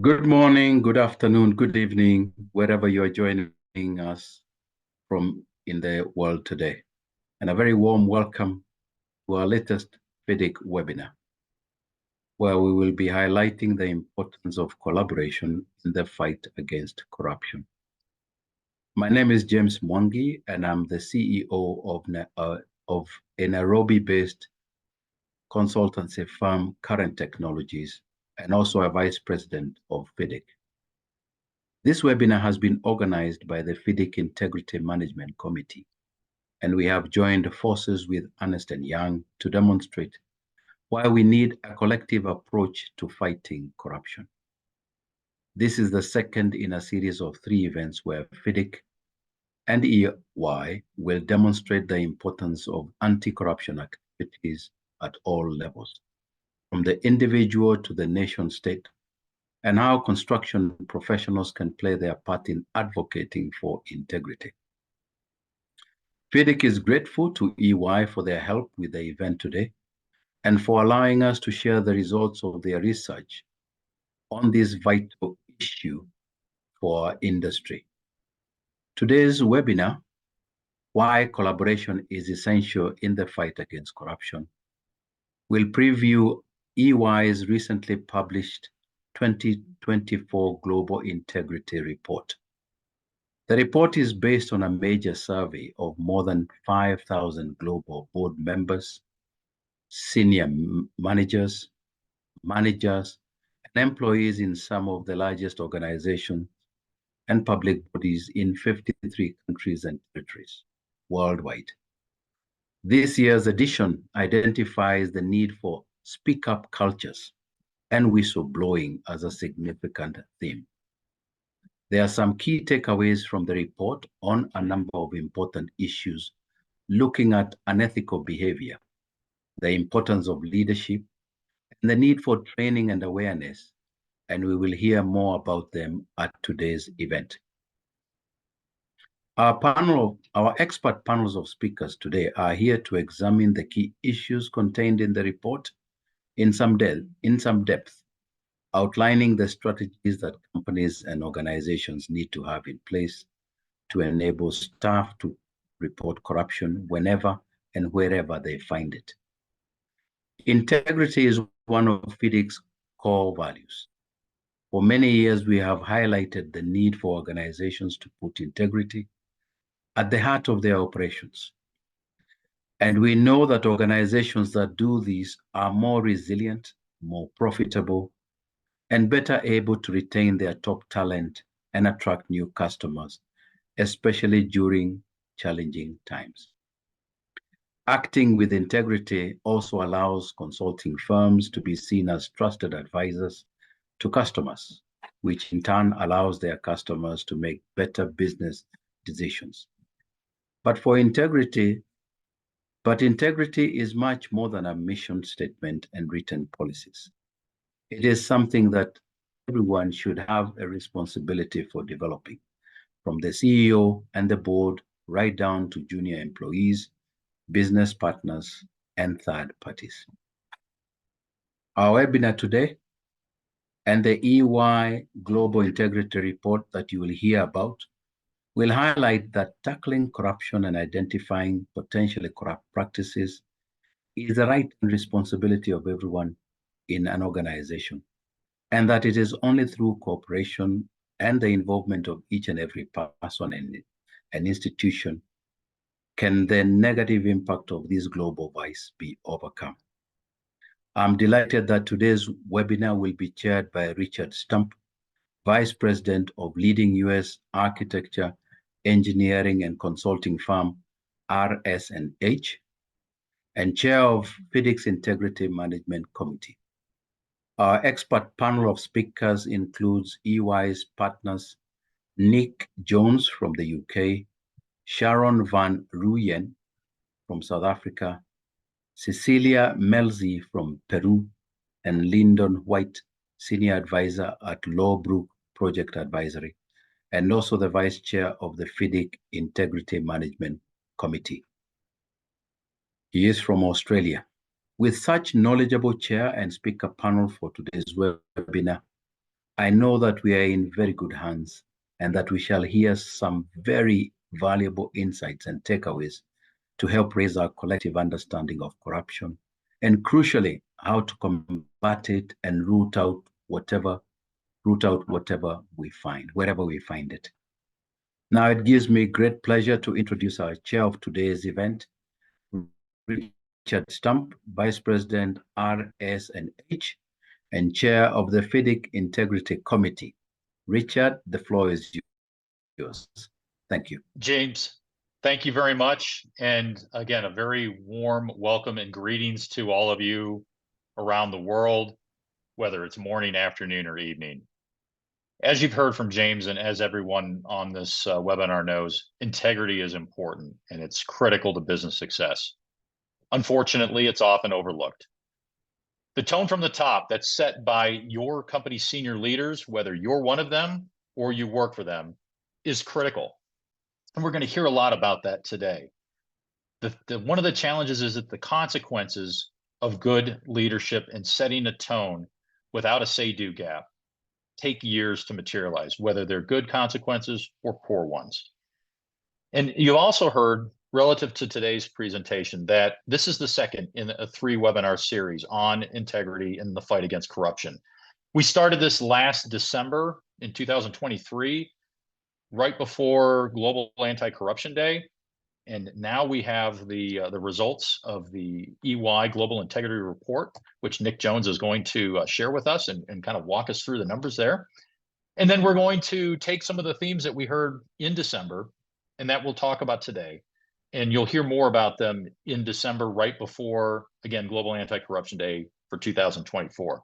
Good morning, good afternoon, good evening, wherever you are joining us from in the world today. And a very warm welcome to our latest FIDIC webinar, where we will be highlighting the importance of collaboration in the fight against corruption. My name is James Mwangi, and I'm the CEO of a Nairobi-based consultancy firm, Current Technologies, and also a vice president of FIDIC. This webinar has been organized by the FIDIC Integrity Management Committee, and we have joined forces with Ernst Young to demonstrate why we need a collective approach to fighting corruption. This is the second in a series of 3 events where FIDIC and EY will demonstrate the importance of anti-corruption activities at all levels, from the individual to the nation state, and how construction professionals can play their part in advocating for integrity. FIDIC is grateful to EY for their help with the event today and for allowing us to share the results of their research on this vital issue for our industry. Today's webinar, Why Collaboration is Essential in the Fight Against Corruption, will preview EY's recently published 2024 Global Integrity Report. The report is based on a major survey of more than 5,000 global board members, senior managers, and employees in some of the largest organizations and public bodies in 53 countries and territories worldwide. This year's edition identifies the need for speak-up cultures and whistleblowing as a significant theme. There are some key takeaways from the report on a number of important issues, looking at unethical behavior, the importance of leadership, and the need for training and awareness, and we will hear more about them at today's event. Our expert panels of speakers today are here to examine the key issues contained in the report in some depth, outlining the strategies that companies and organizations need to have in place to enable staff to report corruption whenever and wherever they find it. Integrity is one of FIDIC's core values. For many years, we have highlighted the need for organizations to put integrity at the heart of their operations. And we know that organizations that do this are more resilient, more profitable, and better able to retain their top talent and attract new customers, especially during challenging times. Acting with integrity also allows consulting firms to be seen as trusted advisors to customers, which in turn allows their customers to make better business decisions. But integrity is much more than a mission statement and written policies. It is something that everyone should have a responsibility for developing, from the CEO and the board right down to junior employees, business partners, and third parties. Our webinar today and the EY Global Integrity Report that you will hear about will highlight that tackling corruption and identifying potentially corrupt practices is the right and responsibility of everyone in an organization, and that it is only through cooperation and the involvement of each and every person in an institution can the negative impact of this global vice be overcome. I'm delighted that today's webinar will be chaired by Richard Stump, Vice President of leading US architecture, engineering, and consulting firm RS&H, and Chair of FIDIC's Integrity Management Committee. Our expert panel of speakers includes EY's partners, Nick Jones from the UK, Sharon van Rooyen from South Africa, Cecilia Melzi from Peru, and Lyndon White, Senior Advisor at Lawbrook Project Advisory, and also the Vice Chair of the FIDIC Integrity Management Committee. He is from Australia. With such knowledgeable chair and speaker panel for today's webinar, I know that we are in very good hands and that we shall hear some very valuable insights and takeaways to help raise our collective understanding of corruption and, crucially, how to combat it and root out whatever we find, wherever we find it. Now, it gives me great pleasure to introduce our chair of today's event, Richard Stump, Vice President RS&H and Chair of the FIDIC Integrity Committee. Richard, the floor is yours. Thank you. James, thank you very much. And again, a very warm welcome and greetings to all of you around the world, whether it's morning, afternoon, or evening. As you've heard from James, and as everyone on this webinar knows, integrity is important and it's critical to business success. Unfortunately, it's often overlooked. The tone from the top that's set by your company's senior leaders, whether you're one of them or you work for them, is critical. And we're going to hear a lot about that today. One of the challenges is that the consequences of good leadership and setting a tone without a say-do gap take years to materialize, whether they're good consequences or poor ones. And you also heard, relative to today's presentation, that this is the second in a 3-webinar series on integrity and the fight against corruption. We started this last December in 2023, right before Global Anti-Corruption Day. And now we have the results of the EY Global Integrity Report, which Nick Jones is going to share with us and kind of walk us through the numbers there. And then we're going to take some of the themes that we heard in December and that we'll talk about today. And you'll hear more about them in December, right before, again, Global Anti-Corruption Day for 2024.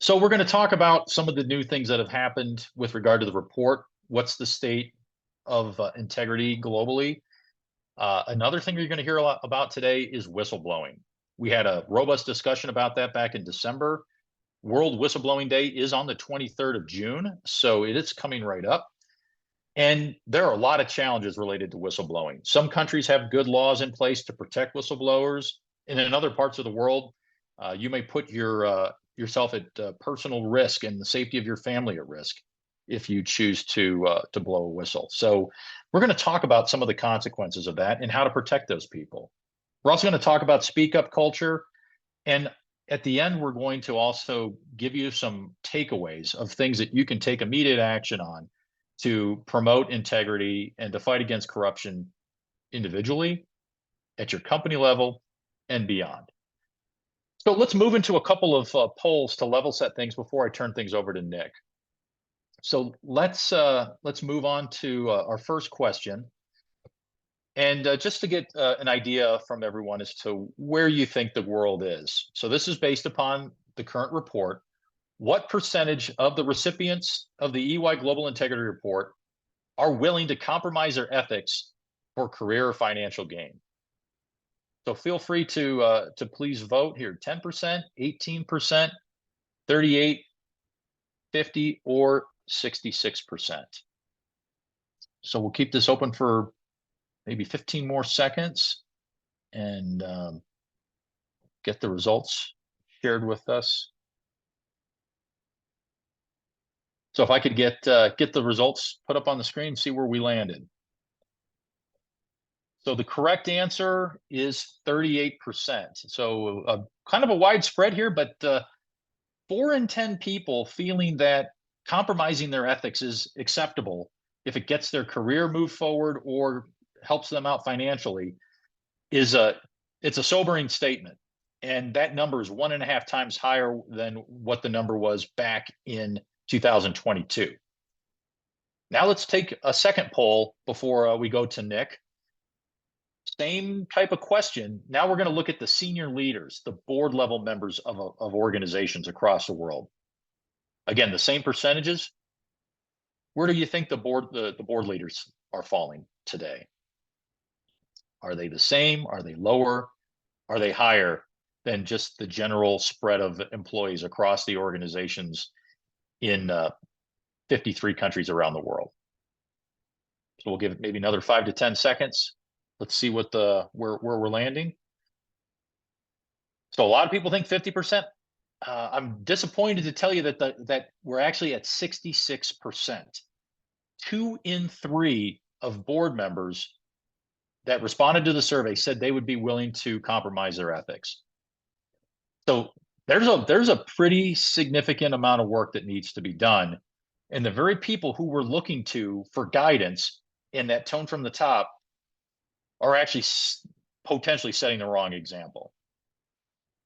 So we're going to talk about some of the new things that have happened with regard to the report. What's the state of integrity globally? Another thing you're going to hear a lot about today is whistleblowing. We had a robust discussion about that back in December. World Whistleblowing Day is on the 23rd of June, so it is coming right up. And there are a lot of challenges related to whistleblowing. Some countries have good laws in place to protect whistleblowers, and in other parts of the world, you may put yourself at personal risk and the safety of your family at risk if you choose to blow a whistle. So we're going to talk about some of the consequences of that and how to protect those people. We're also going to talk about speak up culture. And at the end, we're going to also give you some takeaways of things that you can take immediate action on to promote integrity and to fight against corruption individually, at your company level, and beyond. So let's move into a couple of polls to level set things before I turn things over to Nick. So let's move on to our first question. And just to get an idea from everyone as to where you think the world is. So this is based upon the current report. What percentage of the recipients of the EY Global Integrity Report are willing to compromise their ethics for career or financial gain? So feel free to please vote here. 10%, 18%, 38, 50, or 66%. So we'll keep this open for maybe 15 more seconds and get the results shared with us. So if I could get the results put up on the screen, see where we landed. So the correct answer is 38%. So kind of a wide spread here, but 4 in 10 people feeling that compromising their ethics is acceptable if it gets their career moved forward or helps them out financially it's a sobering statement. And that number is 1.5 times higher than what the number was back in 2022. Now let's take a second poll before we go to Nick. Same type of question. Now we're going to look at the senior leaders, the board level members of organizations across the world. Again, the same percentages. Where do you think the board leaders are falling today? Are they the same? Are they lower? Are they higher than just the general spread of employees across the organizations in 53 countries around the world? So we'll give it maybe another 5 to 10 seconds. Let's see what where we're landing. So a lot of people think 50%. I'm disappointed to tell you that that we're actually at 66%. 2 in 3 of board members that responded to the survey said they would be willing to compromise their ethics. So there's a pretty significant amount of work that needs to be done. And the very people who we're looking to for guidance in that tone from the top are actually potentially setting the wrong example.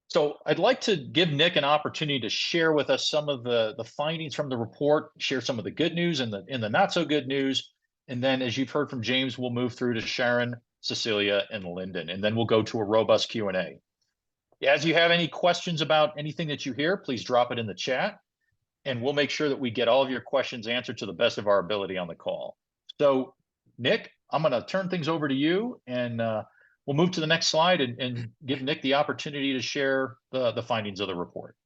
So I'd like to give Nick an opportunity to share with us some of the findings from the report, share some of the good news and the not so good news. And then, as you've heard from James, we'll move through to Sharon, Cecilia, and Lyndon, and then we'll go to a robust Q&A. As you have any questions about anything that you hear, please drop it in the chat, and we'll make sure that we get all of your questions answered to the best of our ability on the call. So, Nick, I'm going to turn things over to you, and we'll move to the next slide and give Nick the opportunity to share the findings of the report.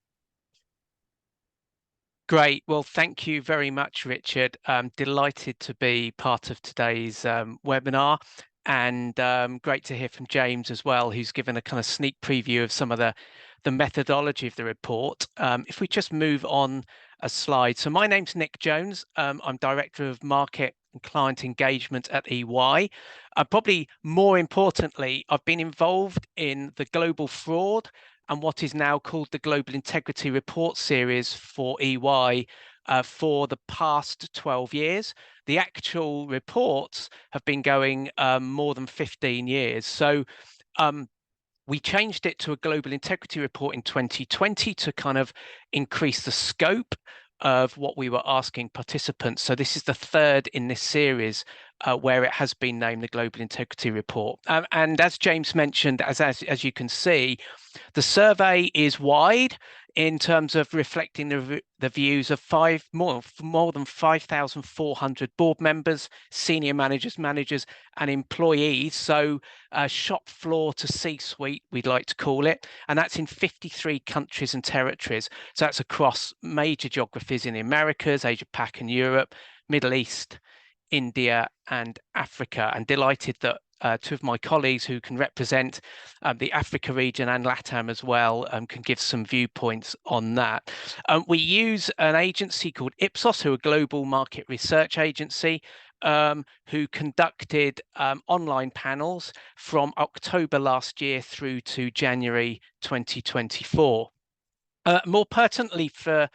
Great. Well, thank you very much, Richard. I'm delighted to be part of today's webinar, and great to hear from James as well, who's given a kind of sneak preview of some of the methodology of the report. If we just move on a slide. So my name's Nick Jones. I'm Director of Market and Client Engagement at EY. Probably more importantly, I've been involved in the global fraud and what is now called the Global Integrity Report Series for EY for the past 12 years. The actual reports have been going more than 15 years. So we changed it to a Global Integrity Report in 2020 to kind of increase the scope of what we were asking participants. So this is the third in this series where it has been named the Global Integrity Report. And as James mentioned, as you can see, the survey is wide in terms of reflecting the views of more than 5,400 board members, senior managers, and employees. So shop floor to C-suite, we'd like to call it, and that's in 53 countries and territories. So that's across major geographies in the Americas, Asia Pac and Europe, Middle East, India, and Africa. And delighted that two of my colleagues who can represent the Africa region and LATAM as well can give some viewpoints on that. We use an agency called Ipsos, who are a global market research agency, who conducted online panels from October last year through to January 2024. More pertinently for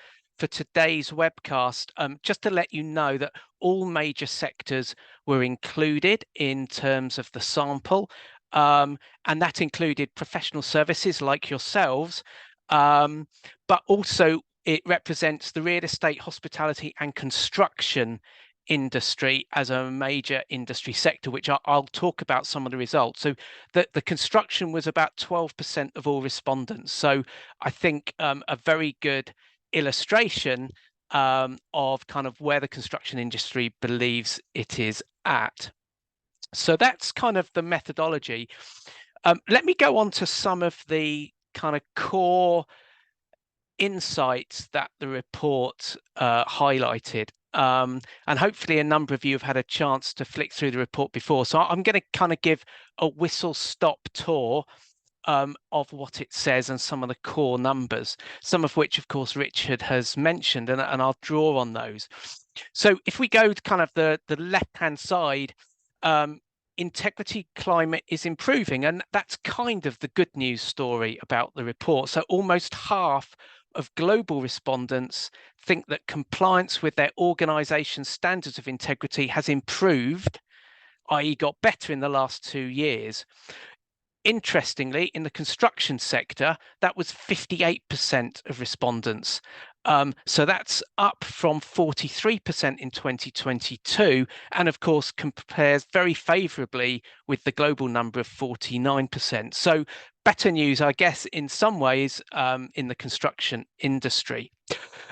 today's webcast, just to let you know that all major sectors were included in terms of the sample, and that included professional services like yourselves, but also it represents the real estate, hospitality and construction industry as a major industry sector, which I'll talk about some of the results. So the construction was about 12% of all respondents. So I think a very good illustration of kind of where the construction industry believes it is at. So that's kind of the methodology. Let me go on to some of the kind of core insights that the report highlighted. And hopefully a number of you have had a chance to flick through the report before. So I'm going to kind of give a whistle-stop tour of what it says and some of the core numbers, some of which, of course, Richard has mentioned, and I'll draw on those. So if we go to kind of the left-hand side, integrity climate is improving, and that's kind of the good news story about the report. So almost half of global respondents think that compliance with their organization's standards of integrity has improved, i.e. got better in the last 2 years. Interestingly, in the construction sector, that was 58% of respondents. So that's up from 43% in 2022, and of course compares very favorably with the global number of 49%. So better news, I guess, in some ways in the construction industry.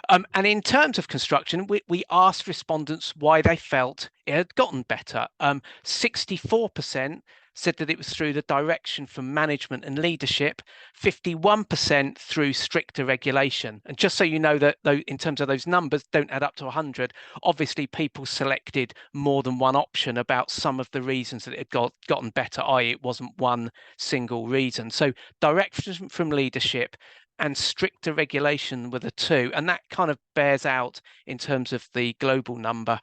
And in terms of construction, we asked respondents why they felt it had gotten better. 64% said that it was through the direction from management and leadership, 51% through stricter regulation. And just so you know that in terms of those numbers, don't add up to 100. Obviously, people selected more than one option about some of the reasons that it had gotten better, i.e. it wasn't one single reason. So direction from leadership, and stricter regulation were the two. And that kind of bears out in terms of the global number,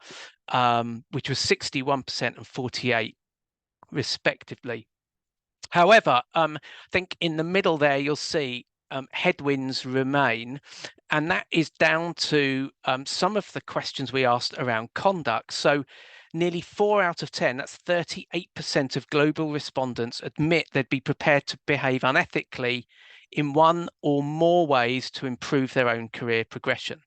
which was 61% and 48% respectively. However, I think in the middle there, you'll see headwinds remain, and that is down to some of the questions we asked around conduct. So nearly 4 out of 10, that's 38% of global respondents admit they'd be prepared to behave unethically in one or more ways to improve their own career progression.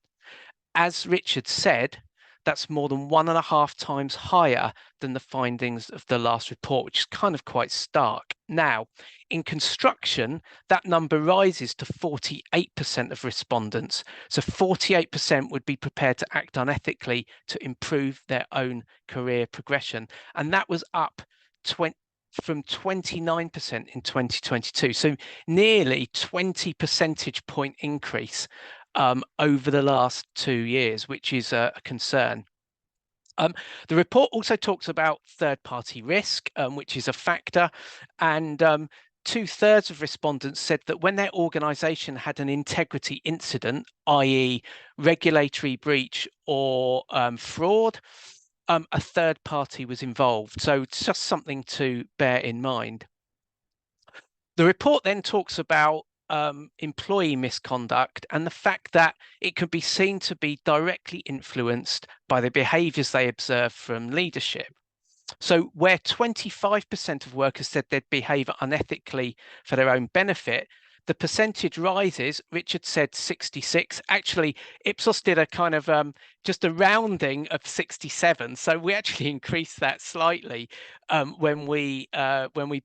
As Richard said, that's more than 1.5 times higher than the findings of the last report, which is kind of quite stark. Now, in construction, that number rises to 48% of respondents. So 48% would be prepared to act unethically to improve their own career progression. And that was up from 29% in 2022. So nearly 20 percentage point increase over the last 2 years, which is a concern. The report also talks about third-party risk, which is a factor, and 2/3 of respondents said that when their organisation had an integrity incident, i.e. regulatory breach or fraud, a third party was involved. So it's just something to bear in mind. The report then talks about employee misconduct and the fact that it can be seen to be directly influenced by the behaviours they observe from leadership. So where 25% of workers said they'd behave unethically for their own benefit, the percentage rises. Richard said 66. Actually, Ipsos did a kind of just a rounding of 67. So we actually increased that slightly when we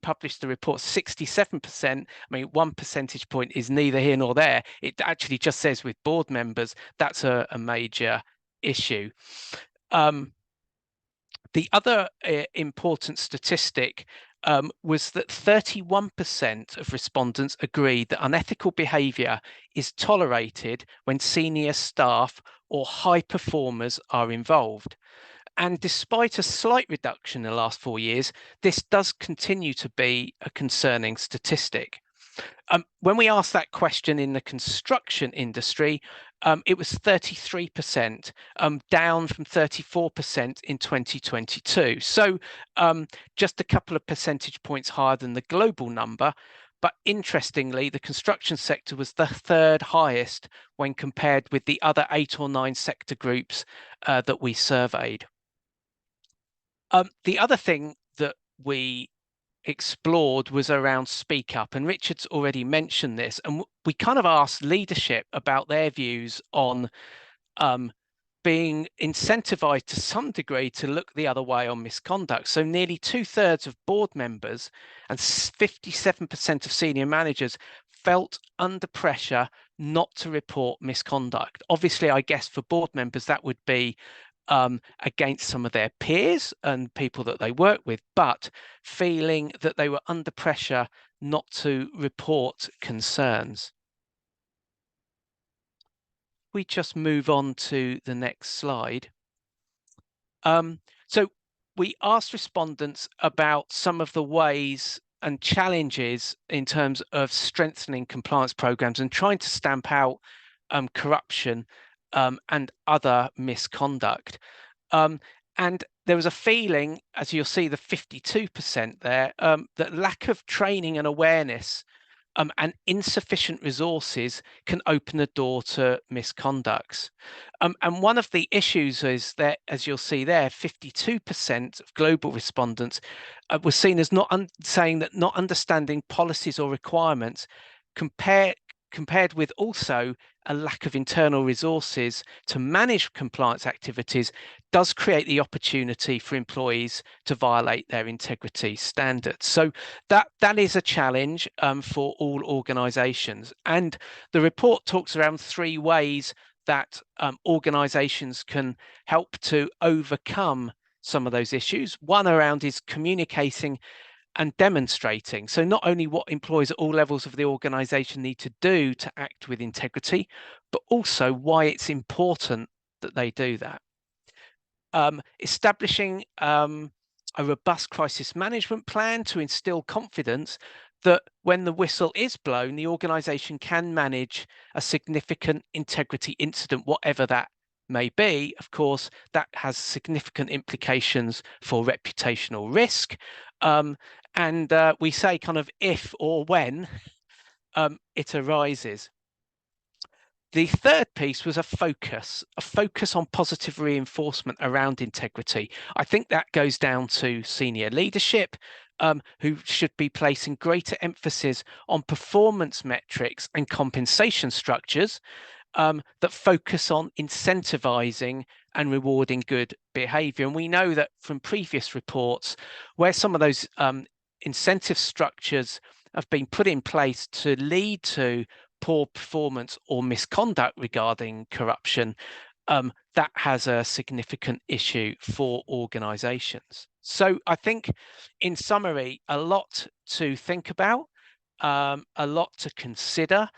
published the report. 67%. I mean, 1 percentage point is neither here nor there. It actually just says with board members that's a major issue. The other important statistic was that 31% of respondents agreed that unethical behaviour is tolerated when senior staff or high performers are involved. And despite a slight reduction in the last 4 years, this does continue to be a concerning statistic. When we asked that question in the construction industry, it was 33%, down from 34% in 2022. So just a couple of percentage points higher than the global number. But interestingly, the construction sector was the 3rd highest when compared with the other 8 or 9 sector groups that we surveyed. The other thing that we explored was around speak up, and Richard's already mentioned this, and we kind of asked leadership about their views on being incentivized to some degree to look the other way on misconduct. So nearly 2/3 of board members and 57% of senior managers felt under pressure not to report misconduct. Obviously, I guess for board members that would be against some of their peers and people that they work with, but feeling that they were under pressure not to report concerns. We just move on to the next slide. So we asked respondents about some of the ways and challenges in terms of strengthening compliance programs and trying to stamp out corruption and other misconduct. And there was a feeling, as you'll see, the 52% there, that lack of training and awareness and insufficient resources can open the door to misconducts. And one of the issues is that, as you'll see there, 52% of global respondents were seen as saying that not understanding policies or requirements compared with also a lack of internal resources to manage compliance activities does create the opportunity for employees to violate their integrity standards. So that is a challenge for all organisations. And the report talks around 3 ways that organisations can help to overcome some of those issues. One around is communicating and demonstrating. So not only what employees at all levels of the organisation need to do to act with integrity, but also why it's important that they do that. Establishing a robust crisis management plan to instill confidence, that when the whistle is blown, the organisation can manage a significant integrity incident, whatever that may be. Of course, that has significant implications for reputational risk. And we say kind of if or when it arises. The third piece was a focus on positive reinforcement around integrity. I think that goes down to senior leadership, who should be placing greater emphasis on performance metrics and compensation structures that focus on incentivizing and rewarding good behavior. And we know that from previous reports where some of those incentive structures have been put in place to lead to poor performance or misconduct regarding corruption, that has a significant issue for organizations. So I think, in summary, a lot to think about, a lot to consider.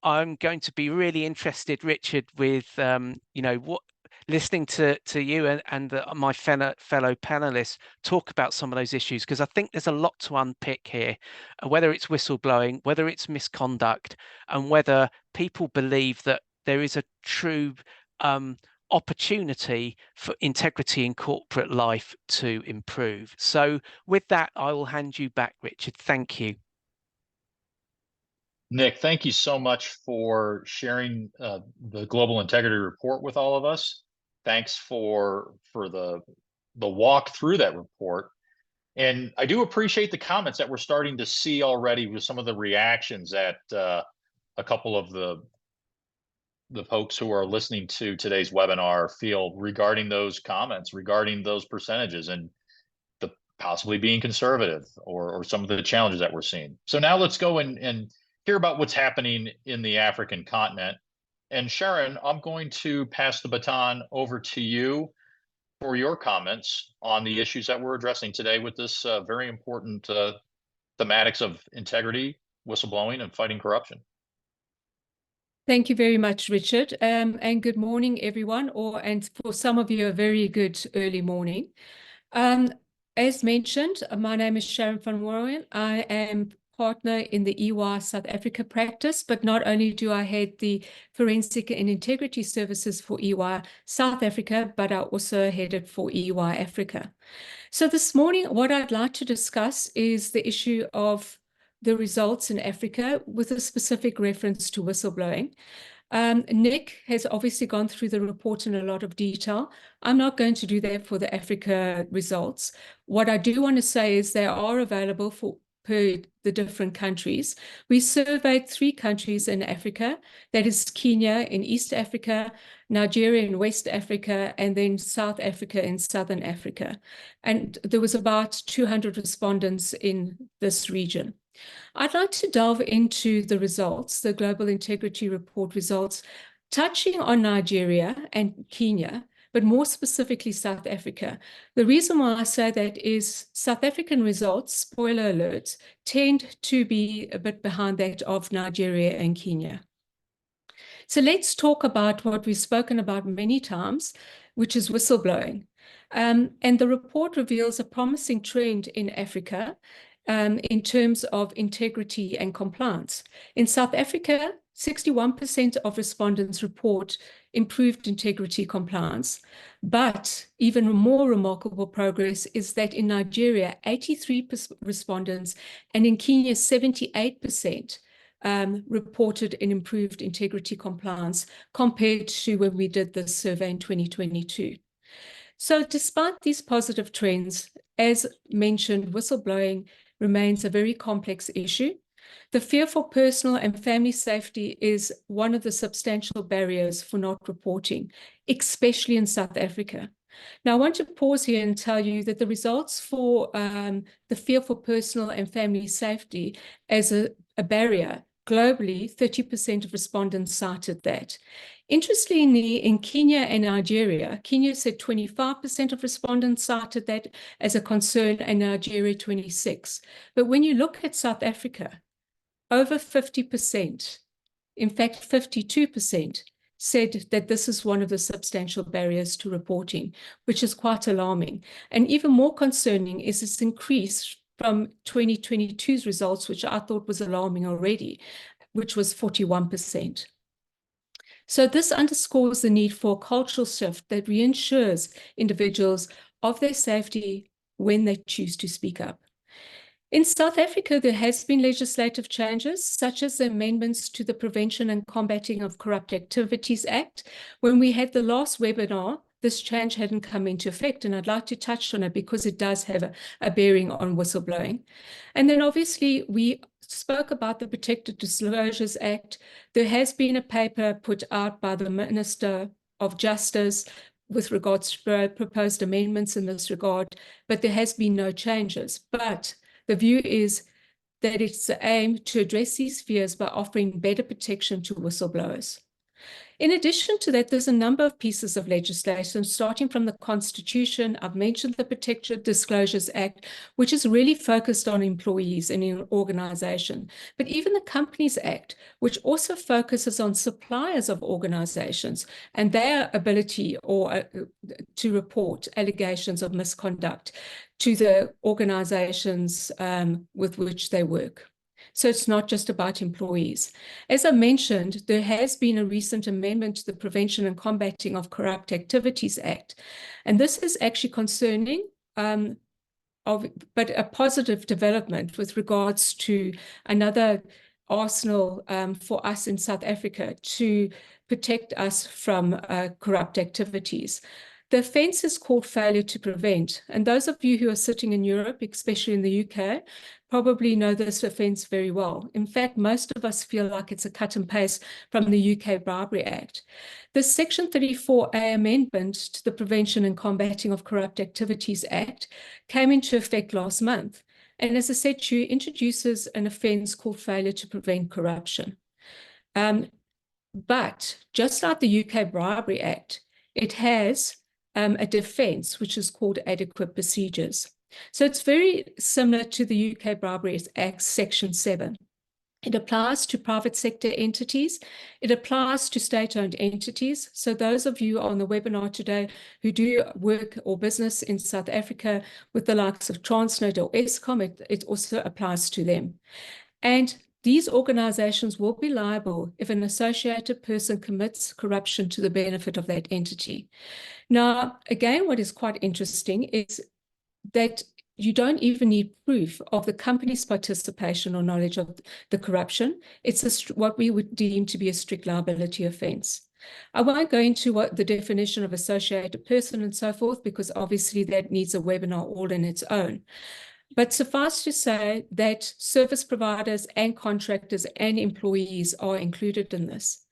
I'm going to be really interested, Richard, with what listening to you and my fellow panelists talk about some of those issues, because I think there's a lot to unpick here, whether it's whistleblowing, whether it's misconduct, and whether people believe that there is a true opportunity for integrity in corporate life to improve. So with that, I will hand you back, Richard. Thank you. Nick, thank you so much for sharing the Global Integrity Report with all of us. Thanks for the walk through that report. And I do appreciate the comments that we're starting to see already with some of the reactions that a couple of the folks who are listening to today's webinar feel regarding those comments, regarding those percentages, and the possibly being conservative or some of the challenges that we're seeing. So now let's go and hear about what's happening in the African continent. And Sharon, I'm going to pass the baton over to you for your comments on the issues that we're addressing today with this very important thematics of integrity, whistleblowing, and fighting corruption. Thank you very much, Richard, and good morning, everyone, and for some of you, a very good early morning. As mentioned, my name is Sharon van Rooyen. I am partner in the EY South Africa practice, but not only do I head the Forensic and Integrity Services for EY South Africa, but I also head it for EY Africa. So this morning, what I'd like to discuss is the issue of the results in Africa with a specific reference to whistleblowing. Nick has obviously gone through the report in a lot of detail. I'm not going to do that for the Africa results. What I do want to say is they are available per the different countries. We surveyed 3 countries in Africa, that is Kenya in East Africa, Nigeria in West Africa, and then South Africa in Southern Africa. And there was about 200 respondents in this region. I'd like to delve into the results, the Global Integrity Report results, touching on Nigeria and Kenya, but more specifically South Africa. The reason why I say that is South African results, spoiler alerts, tend to be a bit behind that of Nigeria and Kenya. So let's talk about what we've spoken about many times, which is whistleblowing. And the report reveals a promising trend in Africa in terms of integrity and compliance. In South Africa, 61% of respondents report improved integrity compliance. But even more remarkable progress is that in Nigeria, 83% respondents, and in Kenya, 78% reported an improved integrity compliance compared to when we did this survey in 2022. So despite these positive trends, as mentioned, whistleblowing remains a very complex issue. The fear for personal and family safety is one of the substantial barriers for not reporting, especially in South Africa. Now, I want to pause here and tell you that the results for the fear for personal and family safety as a barrier, globally, 30% of respondents cited that. Interestingly, in Kenya and Nigeria, Kenya said 25% of respondents cited that as a concern, and Nigeria 26%. But when you look at South Africa, over 50%, in fact 52%, said that this is one of the substantial barriers to reporting, which is quite alarming. And even more concerning is its increase from 2022's results, which I thought was alarming already, which was 41%. So this underscores the need for a cultural shift that reassures individuals of their safety when they choose to speak up. In South Africa, there has been legislative changes, such as the amendments to the Prevention and Combating of Corrupt Activities Act. When we had the last webinar, this change hadn't come into effect, and I'd like to touch on it because it does have a bearing on whistleblowing. And then obviously we spoke about the Protected Disclosures Act. There has been a paper put out by the Minister of Justice with regards to proposed amendments in this regard, but there has been no changes. But the view is that it's the aim to address these fears by offering better protection to whistleblowers. In addition to that, there's a number of pieces of legislation, starting from the Constitution. I've mentioned the Protected Disclosures Act, which is really focused on employees and in organization. But even the Companies Act, which also focuses on suppliers of organizations and their ability to report allegations of misconduct to the organizations with which they work. So it's not just about employees. As I mentioned, there has been a recent amendment to the Prevention and Combating of Corrupt Activities Act. And this is actually concerning, but a positive development with regards to another arsenal for us in South Africa to protect us from corrupt activities. The offence is called failure to prevent. And those of you who are sitting in Europe, especially in the UK, probably know this offence very well. In fact, most of us feel like it's a cut and paste from the UK Bribery Act. The Section 34A amendment to the Prevention and Combating of Corrupt Activities Act came into effect last month. And as I said to you, introduces an offence called failure to prevent corruption. But just like the UK Bribery Act, it has a defence which is called adequate procedures. So it's very similar to the UK Bribery Act Section 7. It applies to private sector entities. It applies to state-owned entities. So those of you on the webinar today who do work or business in South Africa with the likes of Transnet or Eskom, it also applies to them. And these organizations will be liable if an associated person commits corruption to the benefit of that entity. Now, again, what is quite interesting is that you don't even need proof of the company's participation or knowledge of the corruption. It's what we would deem to be a strict liability offence. I won't go into what the definition of associated person and so forth, because obviously that needs a webinar all in its own. But suffice to say that service providers and contractors and employees are included in this.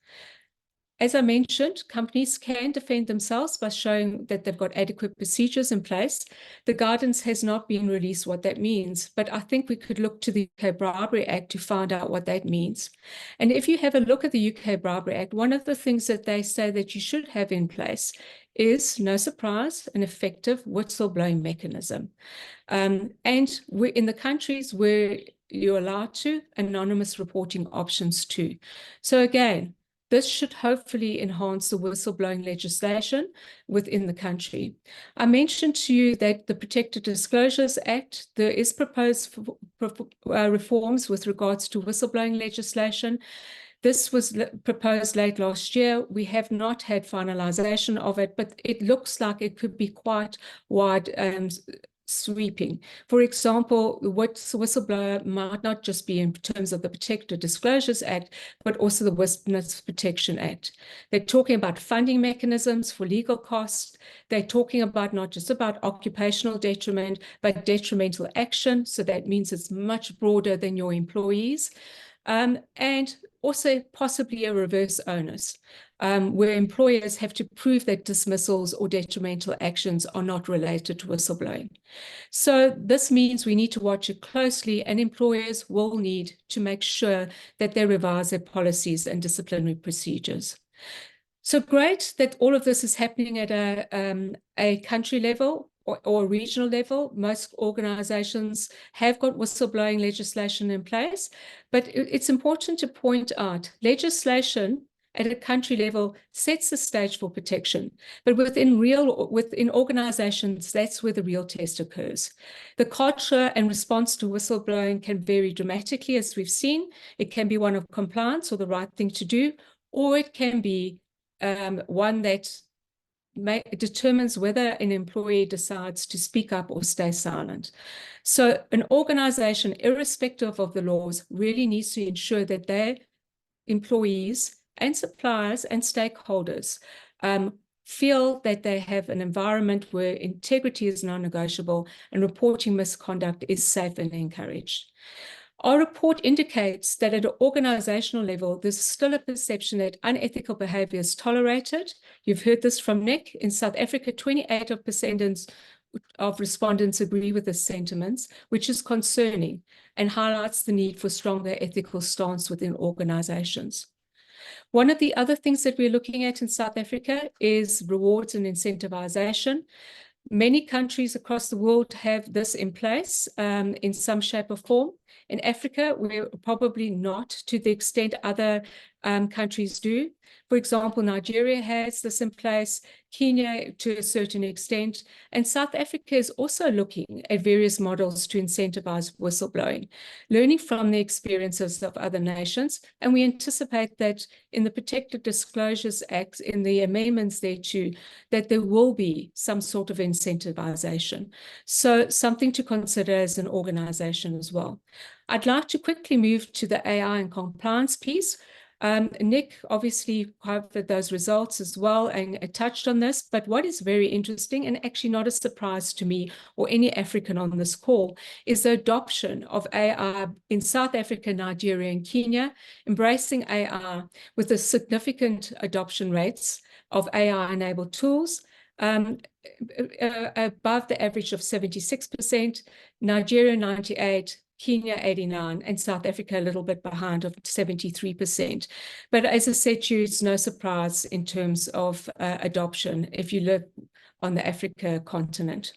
As I mentioned, companies can defend themselves by showing that they've got adequate procedures in place. The guidance has not been released what that means, but I think we could look to the UK Bribery Act to find out what that means. And if you have a look at the UK Bribery Act, one of the things that they say that you should have in place is, no surprise, an effective whistleblowing mechanism. And we're in the countries where you're allowed to, anonymous reporting options too. So again, this should hopefully enhance the whistleblowing legislation within the country. I mentioned to you that the Protected Disclosures Act, there is proposed reforms with regards to whistleblowing legislation. This was proposed late last year. We have not had finalization of it, but it looks like it could be quite wide sweeping. For example, what whistleblower might not just be in terms of the Protected Disclosures Act, but also the Witness Protection Act. They're talking about funding mechanisms for legal costs. They're talking about not just about occupational detriment, but detrimental action. So that means it's much broader than your employees. And also possibly a reverse onus, where employers have to prove that dismissals or detrimental actions are not related to whistleblowing. So this means we need to watch it closely, and employers will need to make sure that they revise their policies and disciplinary procedures. So great that all of this is happening at a country level or regional level. Most organizations have got whistleblowing legislation in place, but it's important to point out legislation at a country level sets the stage for protection. But within organizations, that's where the real test occurs. The culture and response to whistleblowing can vary dramatically, as we've seen. It can be one of compliance or the right thing to do, or it can be one that determines whether an employee decides to speak up or stay silent. So an organization, irrespective of the laws, really needs to ensure that their employees and suppliers and stakeholders feel that they have an environment where integrity is non-negotiable and reporting misconduct is safe and encouraged. Our report indicates that at an organizational level, there's still a perception that unethical behavior is tolerated. You've heard this from Nick. In South Africa, 28% of respondents agree with this sentiments, which is concerning and highlights the need for stronger ethical stance within organizations. One of the other things that we're looking at in South Africa is rewards and incentivization. Many countries across the world have this in place in some shape or form. In Africa, we're probably not to the extent other countries do. For example, Nigeria has this in place, Kenya to a certain extent, and South Africa is also looking at various models to incentivize whistleblowing, learning from the experiences of other nations. And we anticipate that in the Protected Disclosures Act, in the amendments thereto, that there will be some sort of incentivization. So something to consider as an organization as well. I'd like to quickly move to the AI and compliance piece. Nick obviously covered those results as well and touched on this, but what is very interesting and actually not a surprise to me or any African on this call is the adoption of AI in South Africa, Nigeria, and Kenya, embracing AI with the significant adoption rates of AI-enabled tools, above the average of 76%, Nigeria 98%, Kenya 89%, and South Africa a little bit behind of 73%. But as I said to you, it's no surprise in terms of adoption if you look on the Africa continent.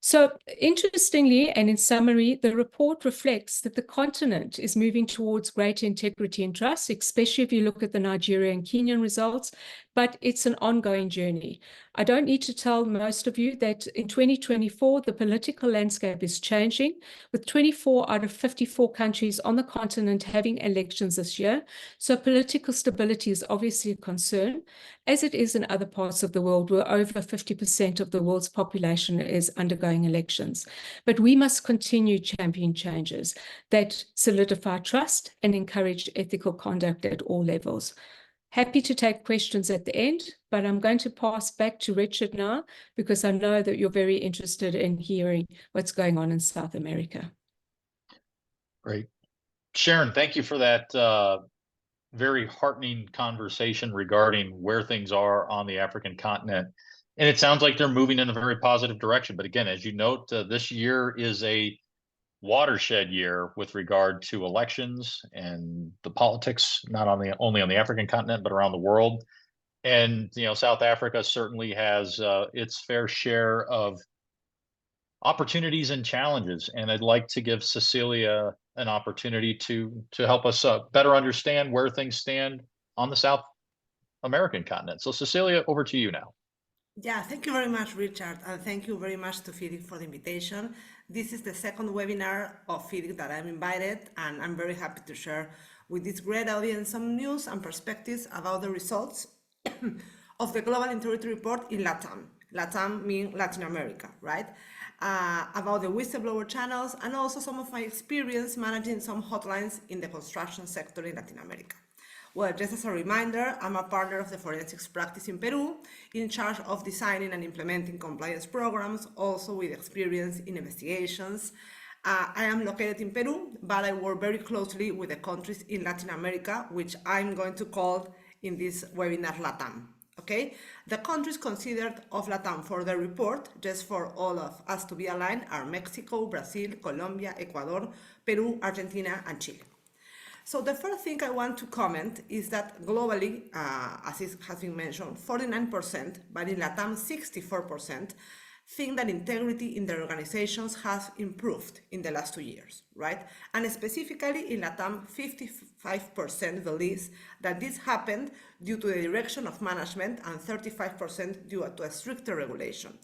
So interestingly, and in summary, the report reflects that the continent is moving towards greater integrity and trust, especially if you look at the Nigerian and Kenyan results, but it's an ongoing journey. I don't need to tell most of you that in 2024, the political landscape is changing, with 24 out of 54 countries on the continent having elections this year. So political stability is obviously a concern, as it is in other parts of the world where over 50% of the world's population is undergoing elections. But we must continue championing changes that solidify trust and encourage ethical conduct at all levels. Happy to take questions at the end, but I'm going to pass back to Richard now because I know that you're very interested in hearing what's going on in South America. Great. Sharon, thank you for that very heartening conversation regarding where things are on the African continent. And it sounds like they're moving in a very positive direction. But again, as you note, this year is a watershed year with regard to elections and the politics, not only on the African continent, but around the world. And, you know, South Africa certainly has its fair share of opportunities and challenges. And I'd like to give Cecilia an opportunity to help us better understand where things stand on the South American continent. So Cecilia, over to you now. Yeah, thank you very much, Richard, and thank you very much to FIDIC for the invitation. This is the second webinar of FIDIC that I'm invited, and I'm very happy to share with this great audience some news and perspectives about the results of the Global Integrity Report in LATAM. LATAM means Latin America, right? About the whistleblower channels and also some of my experience managing some hotlines in the construction sector in Latin America. Well, just as a reminder, I'm a partner of the forensics practice in Peru, in charge of designing and implementing compliance programs, also with experience in investigations. I am located in Peru, but I work very closely with the countries in Latin America, which I'm going to call in this webinar LATAM. Okay, the countries considered of LATAM for the report, just for all of us to be aligned, are Mexico, Brazil, Colombia, Ecuador, Peru, Argentina, and Chile. So the first thing I want to comment is that globally, as it has been mentioned, 49%, but in LATAM 64%, think that integrity in their organizations has improved in the last 2 years, right? And specifically in LATAM, 55% believes that this happened due to the direction of management and 35% due to a stricter regulation.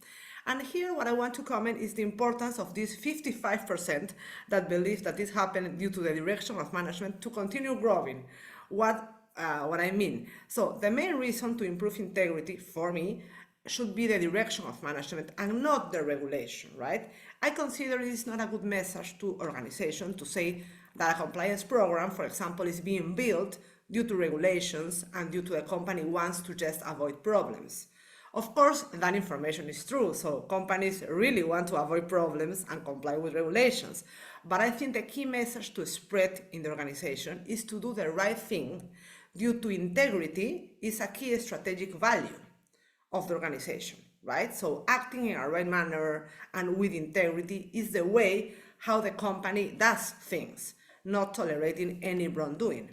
And here what I want to comment is the importance of this 55% that believe that this happened due to the direction of management to continue growing. What I mean? So the main reason to improve integrity for me should be the direction of management and not the regulation, right? I consider it is not a good message to organizations to say that a compliance program, for example, is being built due to regulations and due to the company wants to just avoid problems. Of course, that information is true, so companies really want to avoid problems and comply with regulations. But I think the key message to spread in the organization is to do the right thing due to integrity is a key strategic value of the organization, right? So acting in a right manner and with integrity is the way how the company does things, not tolerating any wrongdoing.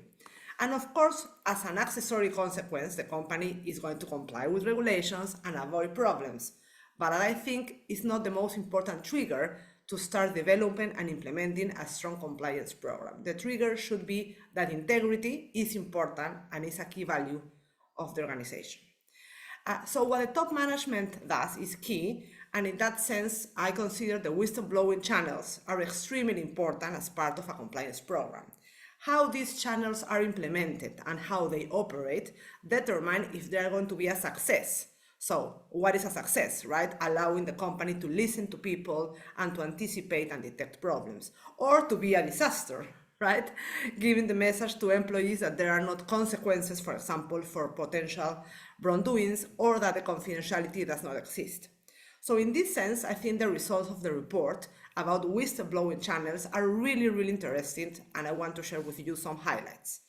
And of course, as an accessory consequence, the company is going to comply with regulations and avoid problems. But I think it's not the most important trigger to start developing and implementing a strong compliance program. The trigger should be that integrity is important and is a key value of the organization. So what the top management does is key, and in that sense, I consider the whistleblowing channels are extremely important as part of a compliance program. How these channels are implemented and how they operate determine if they are going to be a success. So what is a success, right? Allowing the company to listen to people and to anticipate and detect problems, or to be a disaster, right? Giving the message to employees that there are not consequences, for example, for potential wrongdoings, or that the confidentiality does not exist. So in this sense, I think the results of the report about whistleblowing channels are really, really interesting, and I want to share with you some highlights.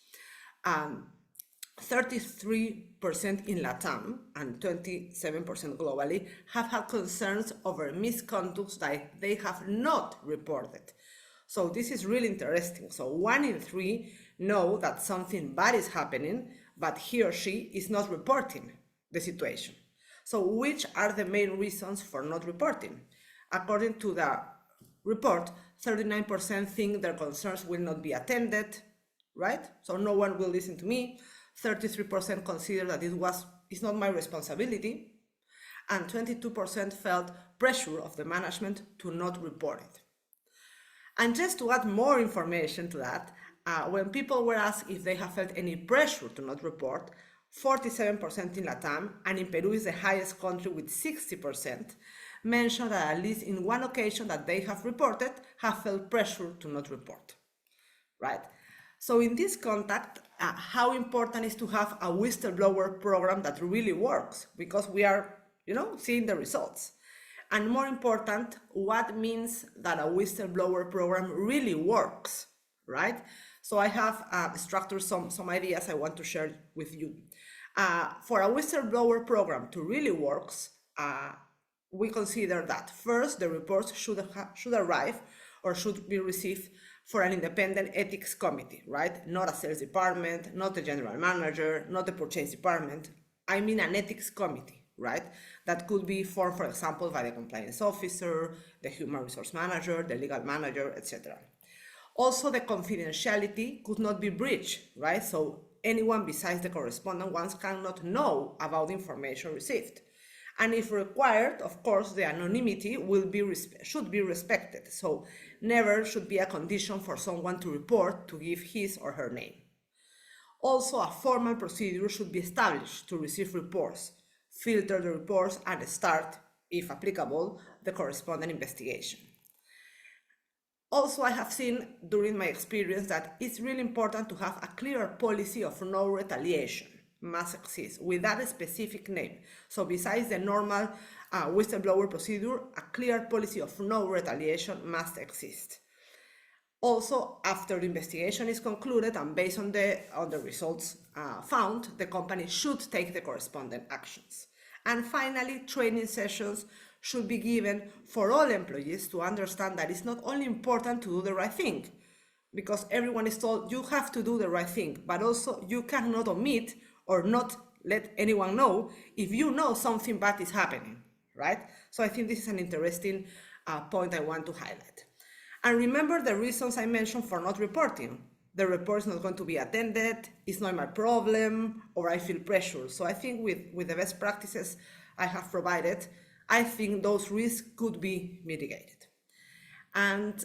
33% in LATAM and 27% globally have had concerns over misconduct that they have not reported. So this is really interesting. So 1 in 3 know that something bad is happening, but he or she is not reporting the situation. So which are the main reasons for not reporting? According to the report, 39% think their concerns will not be attended, right? So no one will listen to me. 33% consider that it's not my responsibility. And 22% felt pressure of the management to not report it. And just to add more information to that, when people were asked if they have felt any pressure to not report, 47% in LATAM, and in Peru is the highest country with 60%, mentioned that at least in one occasion that they have reported, have felt pressure to not report, right? So in this context, how important is to have a whistleblower program that really works, because we are, seeing the results. And more important, what means that a whistleblower program really works, right? So I have structured some ideas I want to share with you. For a whistleblower program to really work, we consider that first, the reports should arrive or should be received for an independent ethics committee, right? Not a sales department, not the general manager, not the purchase department. I mean an ethics committee, right? That could be formed, for example, by the compliance officer, the human resource manager, the legal manager, etc. Also, the confidentiality could not be breached, right? So anyone besides the correspondent ones cannot know about the information received. And if required, of course, the anonymity should be respected. So never should be a condition for someone to report to give his or her name. Also, a formal procedure should be established to receive reports, filter the reports, and start, if applicable, the corresponding investigation. Also, I have seen during my experience that it's really important to have a clear policy of no retaliation must exist with that specific name. So besides the normal whistleblower procedure, a clear policy of no retaliation must exist. Also, after the investigation is concluded and based on the results found, the company should take the corresponding actions. And finally, training sessions should be given for all employees to understand that it's not only important to do the right thing, because everyone is told you have to do the right thing, but also you cannot omit or not let anyone know if you know something bad is happening, right? So I think this is an interesting point I want to highlight. And remember the reasons I mentioned for not reporting. The report is not going to be attended, it's not my problem, or I feel pressure. So I think with the best practices I have provided, I think those risks could be mitigated. And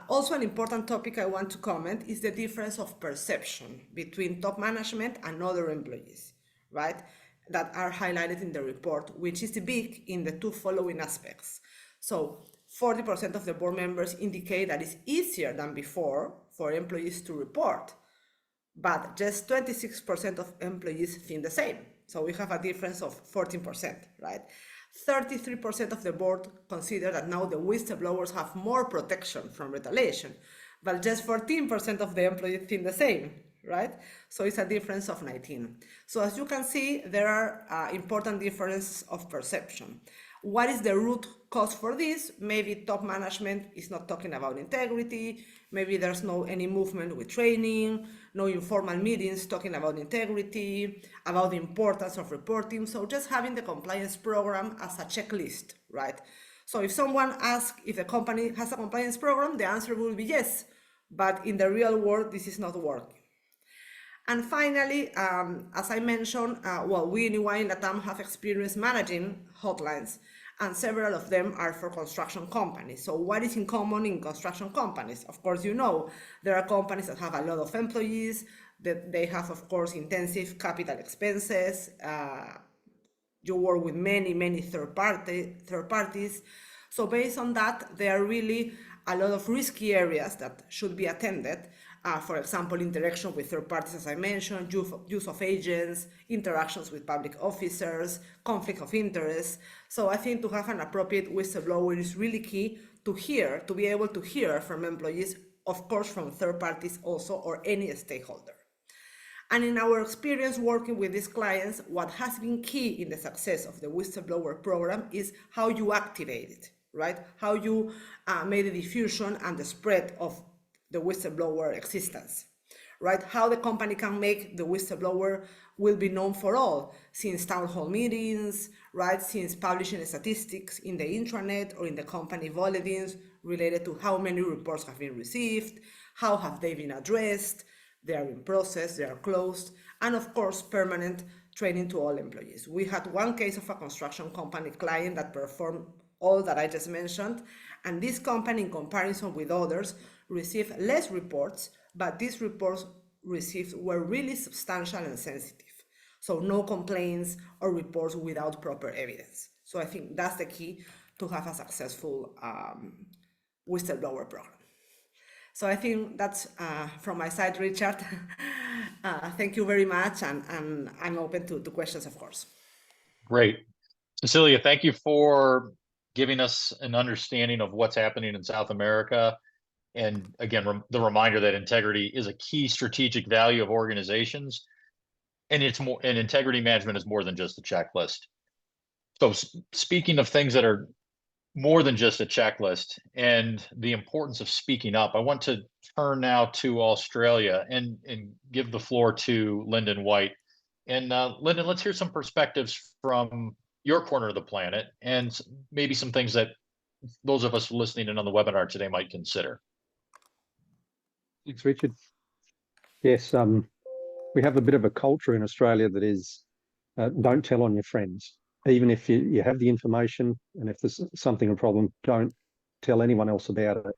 also an important topic I want to comment is the difference of perception between top management and other employees, right? That are highlighted in the report, which is big in the two following aspects. So 40% of the board members indicate that it's easier than before for employees to report, but just 26% of employees think the same. So we have a difference of 14%, right? 33% of the board consider that now the whistleblowers have more protection from retaliation, but just 14% of the employees think the same, right? So it's a difference of 19. So as you can see, there are important differences of perception. What is the root cause for this? Maybe top management is not talking about integrity. Maybe there's no any movement with training, no informal meetings talking about integrity, about the importance of reporting. So just having the compliance program as a checklist, right? So if someone asks if the company has a compliance program, the answer will be yes. But in the real world, this is not working. And finally, as I mentioned, we in EY and LATAM have experience managing hotlines, and several of them are for construction companies. So what is in common in construction companies? Of course, you know, there are companies that have a lot of employees, that they have, of course, intensive capital expenses. You work with many third parties. So based on that, there are really a lot of risky areas that should be attended. For example, interaction with third parties, as I mentioned, use of agents, interactions with public officers, conflict of interest. So I think to have an appropriate whistleblower is really key to be able to hear from employees, of course, from third parties also, or any stakeholder. And in our experience working with these clients, what has been key in the success of the whistleblower program is how you activate it, right? How you made the diffusion and the spread of the whistleblower existence, right? How the company can make the whistleblower will be known for all, since town hall meetings, right? Since publishing statistics in the intranet or in the company bulletins related to how many reports have been received, how have they been addressed, they are in process, they are closed, and of course, permanent training to all employees. We had one case of a construction company client that performed all that I just mentioned, and this company, in comparison with others, received less reports, but these reports received were really substantial and sensitive. So no complaints or reports without proper evidence. So I think that's the key to have a successful whistleblower program. So I think that's from my side, Richard. Thank you very much, and I'm open to questions, of course. Great. Cecilia, thank you for giving us an understanding of what's happening in South America. And again, the reminder that integrity is a key strategic value of organizations, and integrity management is more than just a checklist. So speaking of things that are more than just a checklist and the importance of speaking up, I want to turn now to Australia and give the floor to Lyndon White. And Lyndon, let's hear some perspectives from your corner of the planet and maybe some things that those of us listening in on the webinar today might consider. Thanks, Richard. Yes, we have a bit of a culture in Australia that is don't tell on your friends. Even if you have the information, and if there's a problem, don't tell anyone else about it.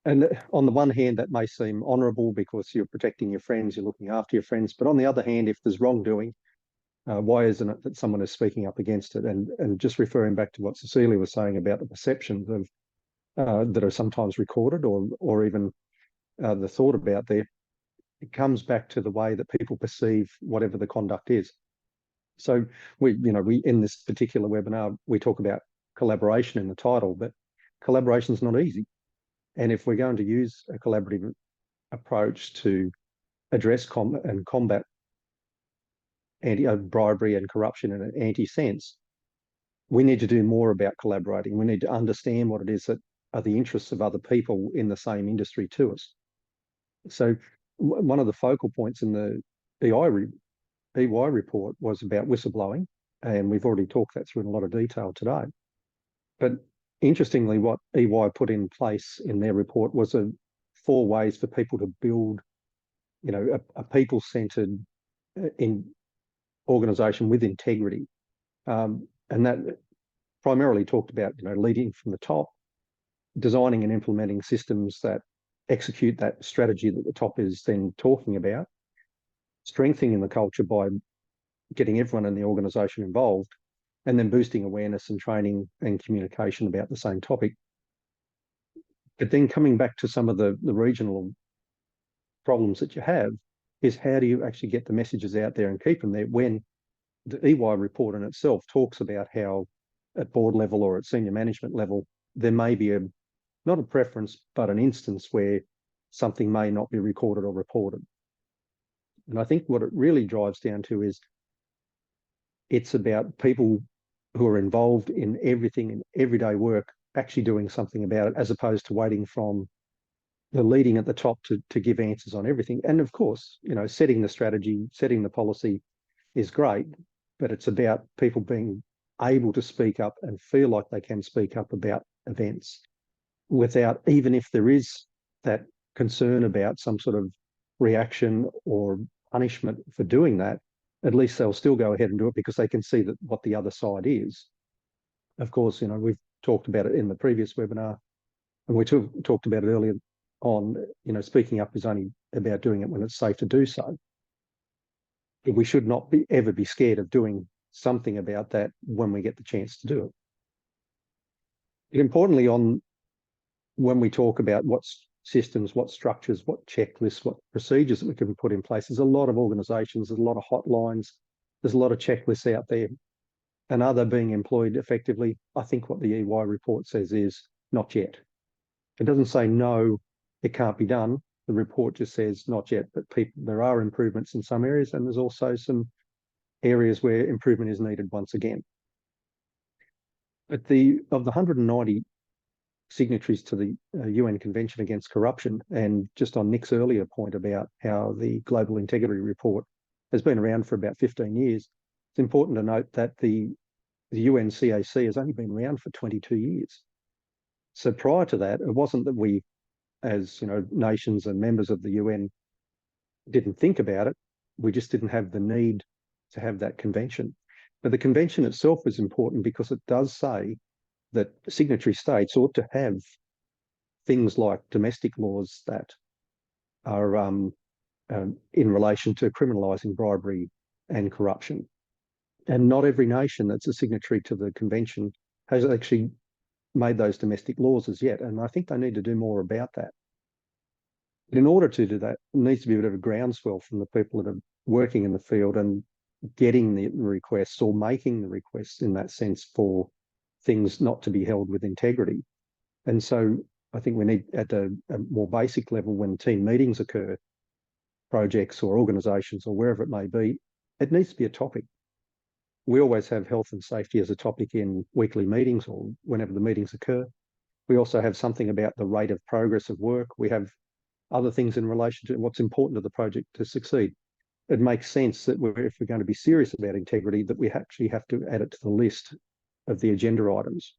And on the one hand, that may seem honourable because you're protecting your friends, you're looking after your friends. But on the other hand, if there's wrongdoing, why isn't it that someone is speaking up against it? And just referring back to what Cecilia was saying about the perceptions of that are sometimes recorded or even the thought about there, it comes back to the way that people perceive whatever the conduct is. So we in this particular webinar, we talk about collaboration in the title, but collaboration is not easy. And if we're going to use a collaborative approach to address and combat bribery and corruption in an anti-sense, we need to do more about collaborating. We need to understand what it is that are the interests of other people in the same industry to us. So one of the focal points in the EY report was about whistleblowing and we've already talked that through in a lot of detail today. But interestingly, what EY put in place in their report was 4 ways for people to build, a people-centred organisation with integrity. And that primarily talked about, leading from the top, designing and implementing systems that execute that strategy that the top is then talking about, strengthening the culture by getting everyone in the organisation involved, and then boosting awareness and training and communication about the same topic. But then coming back to some of the regional problems that you have is how do you actually get the messages out there and keep them there when the EY report in itself talks about how at board level or at senior management level, there may be not a preference, but an instance where something may not be recorded or reported. And I think what it really drives down to is it's about people who are involved in everything in everyday work actually doing something about it, as opposed to waiting from the leading at the top to give answers on everything. And of course, setting the strategy, setting the policy is great, but it's about people being able to speak up and feel like they can speak up about events without, even if there is that concern about some sort of reaction or punishment for doing that, at least they'll still go ahead and do it because they can see that what the other side is. Of course, we've talked about it in the previous webinar, and we talked about it earlier on, speaking up is only about doing it when it's safe to do so. But we should not ever be scared of doing something about that when we get the chance to do it. And importantly, when we talk about what systems, what structures, what checklists, what procedures that we can put in place, there's a lot of organisations, there's a lot of hotlines, there's a lot of checklists out there. And are they being employed effectively? I think what the EY report says is not yet. It doesn't say no, it can't be done. The report just says not yet, but there are improvements in some areas, and there's also some areas where improvement is needed once again. But of the 190 signatories to the UN Convention Against Corruption, and just on Nick's earlier point about how the Global Integrity Report has been around for about 15 years, it's important to note that the UN CAC has only been around for 22 years. So prior to that, it wasn't that we, as nations and members of the UN, didn't think about it. We just didn't have the need to have that convention. But the convention itself is important because it does say that signatory states ought to have things like domestic laws that are in relation to criminalising bribery and corruption. And not every nation that's a signatory to the convention has actually made those domestic laws as yet. And I think they need to do more about that. But in order to do that, there needs to be a bit of a groundswell from the people that are working in the field and getting the requests or making the requests in that sense for things not to be held with integrity. And so I think we need, at a more basic level, when team meetings occur, projects or organisations or wherever it may be, it needs to be a topic. We always have health and safety as a topic in weekly meetings or whenever the meetings occur. We also have something about the rate of progress of work. We have other things in relation to what's important to the project to succeed. It makes sense that if we're going to be serious about integrity, that we actually have to add it to the list of the agenda items.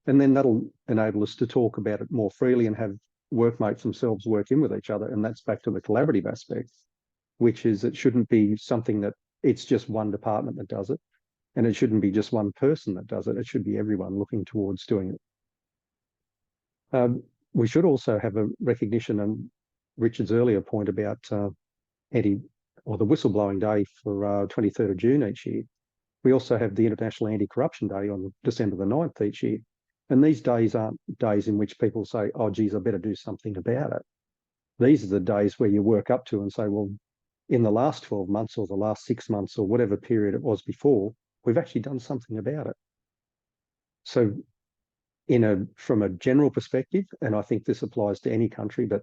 And then that'll enable us to talk about it more freely and have workmates themselves work in with each other. And that's back to the collaborative aspect, which is it shouldn't be something that it's just one department that does it. And it shouldn't be just one person that does it. It should be everyone looking towards doing it. We should also have a recognition, and Richard's earlier point about the Whistleblowing Day for 23rd of June each year. We also have the International Anti-Corruption Day on December the 9th each year. And these days aren't days in which people say, oh, geez, I better do something about it. These are the days where you work up to and say, well, in the last 12 months or the last 6 months or whatever period it was before, we've actually done something about it. So from a general perspective, and I think this applies to any country, but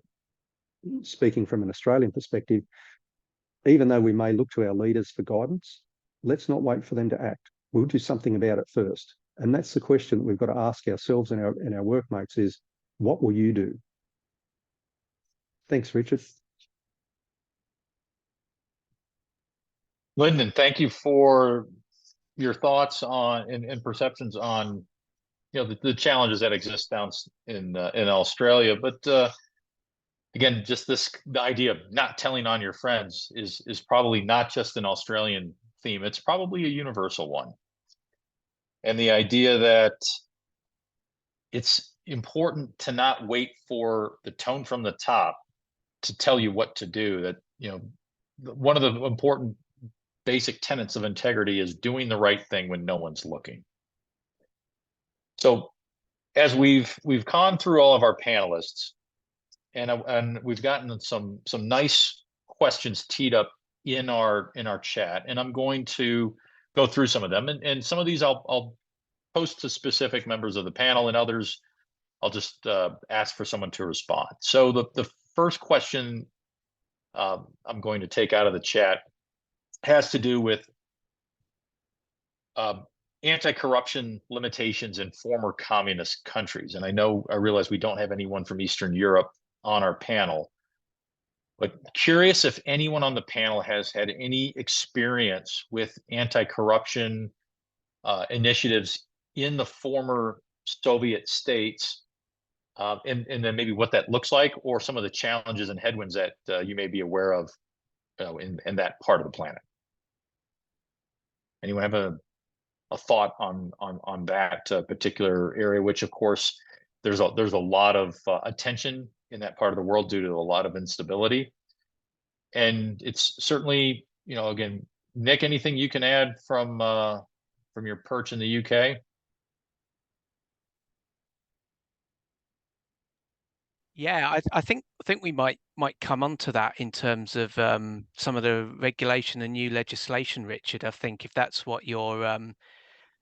speaking from an Australian perspective, even though we may look to our leaders for guidance, let's not wait for them to act. We'll do something about it first. And that's the question that we've got to ask ourselves and our workmates is, what will you do? Thanks, Richard. Lyndon, thank you for your thoughts on and perceptions on the challenges that exist down in Australia. But again, just the idea of not telling on your friends is probably not just an Australian theme. It's probably a universal one. And the idea that it's important to not wait for the tone from the top to tell you what to do. That, one of the important basic tenets of integrity is doing the right thing when no one's looking. So as we've gone through all of our panelists, and we've gotten some nice questions teed up in our chat, and I'm going to go through some of them, and some of these I'll post to specific members of the panel, and others I'll just ask for someone to respond. So the first question I'm going to take out of the chat has to do with anti-corruption limitations in former communist countries. And I realize we don't have anyone from Eastern Europe on our panel, but curious if anyone on the panel has had any experience with anti-corruption initiatives in the former Soviet states, and then maybe what that looks like, or some of the challenges and headwinds that you may be aware of in that part of the planet. Anyone have a thought on that particular area, which of course there's a lot of attention in that part of the world due to a lot of instability, and it's certainly, again, Nick, anything you can add from your perch in the UK? Yeah, I think we might come on to that in terms of some of the regulation and new legislation, Richard. I think if that's what you're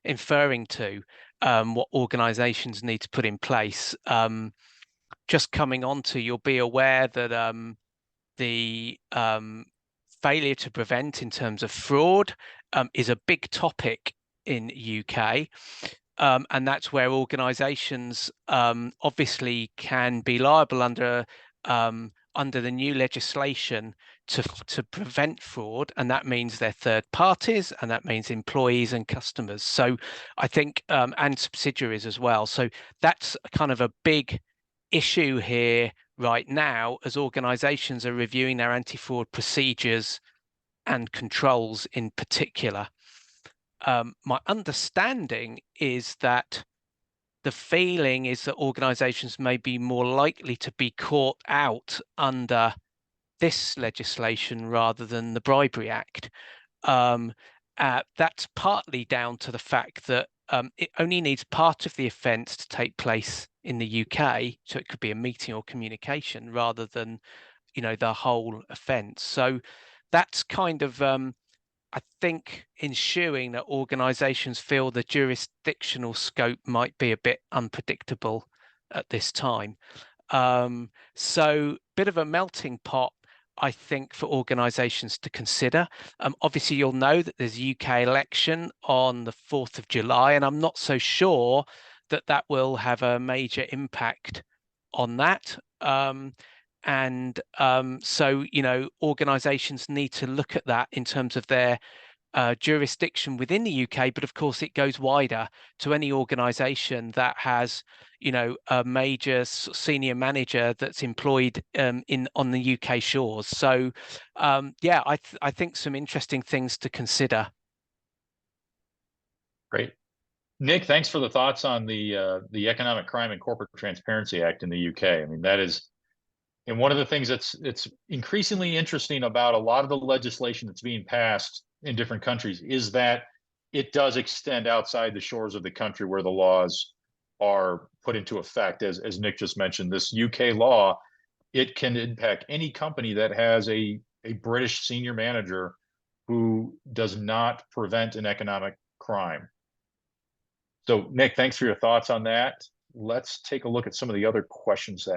inferring to, what organisations need to put in place. Just coming on to, you'll be aware that the failure to prevent in terms of fraud is a big topic in UK. And that's where organisations obviously can be liable under the new legislation to prevent fraud, and that means they're third parties, and that means employees and customers. So I think and subsidiaries as well. So that's kind of a big issue here right now, as organisations are reviewing their anti-fraud procedures and controls in particular. My understanding is that the feeling is that organisations may be more likely to be caught out under this legislation rather than the Bribery Act. That's partly down to the fact that it only needs part of the offence to take place in the UK, so it could be a meeting or communication rather than, the whole offence. So that's kind of I think ensuring that organisations feel the jurisdictional scope might be a bit unpredictable at this time. So bit of a melting pot, I think, for organisations to consider. Obviously, you'll know that there's a UK election on the 4th of July, and I'm not so sure that will have a major impact on that. So, organisations need to look at that in terms of their jurisdiction within the UK, but of course it goes wider to any organisation that has, a major senior manager that's employed on the UK shores. So, yeah, I think some interesting things to consider. Great. Nick, thanks for the thoughts on the Economic Crime and Corporate Transparency Act in the UK. I mean, that is, and one of the things that's increasingly interesting about a lot of the legislation that's being passed in different countries is that it does extend outside the shores of the country where the laws are put into effect. As Nick just mentioned, this UK law, it can impact any company that has a British senior manager who does not prevent an economic crime. So Nick, thanks for your thoughts on that. Let's take a look at some of the other questions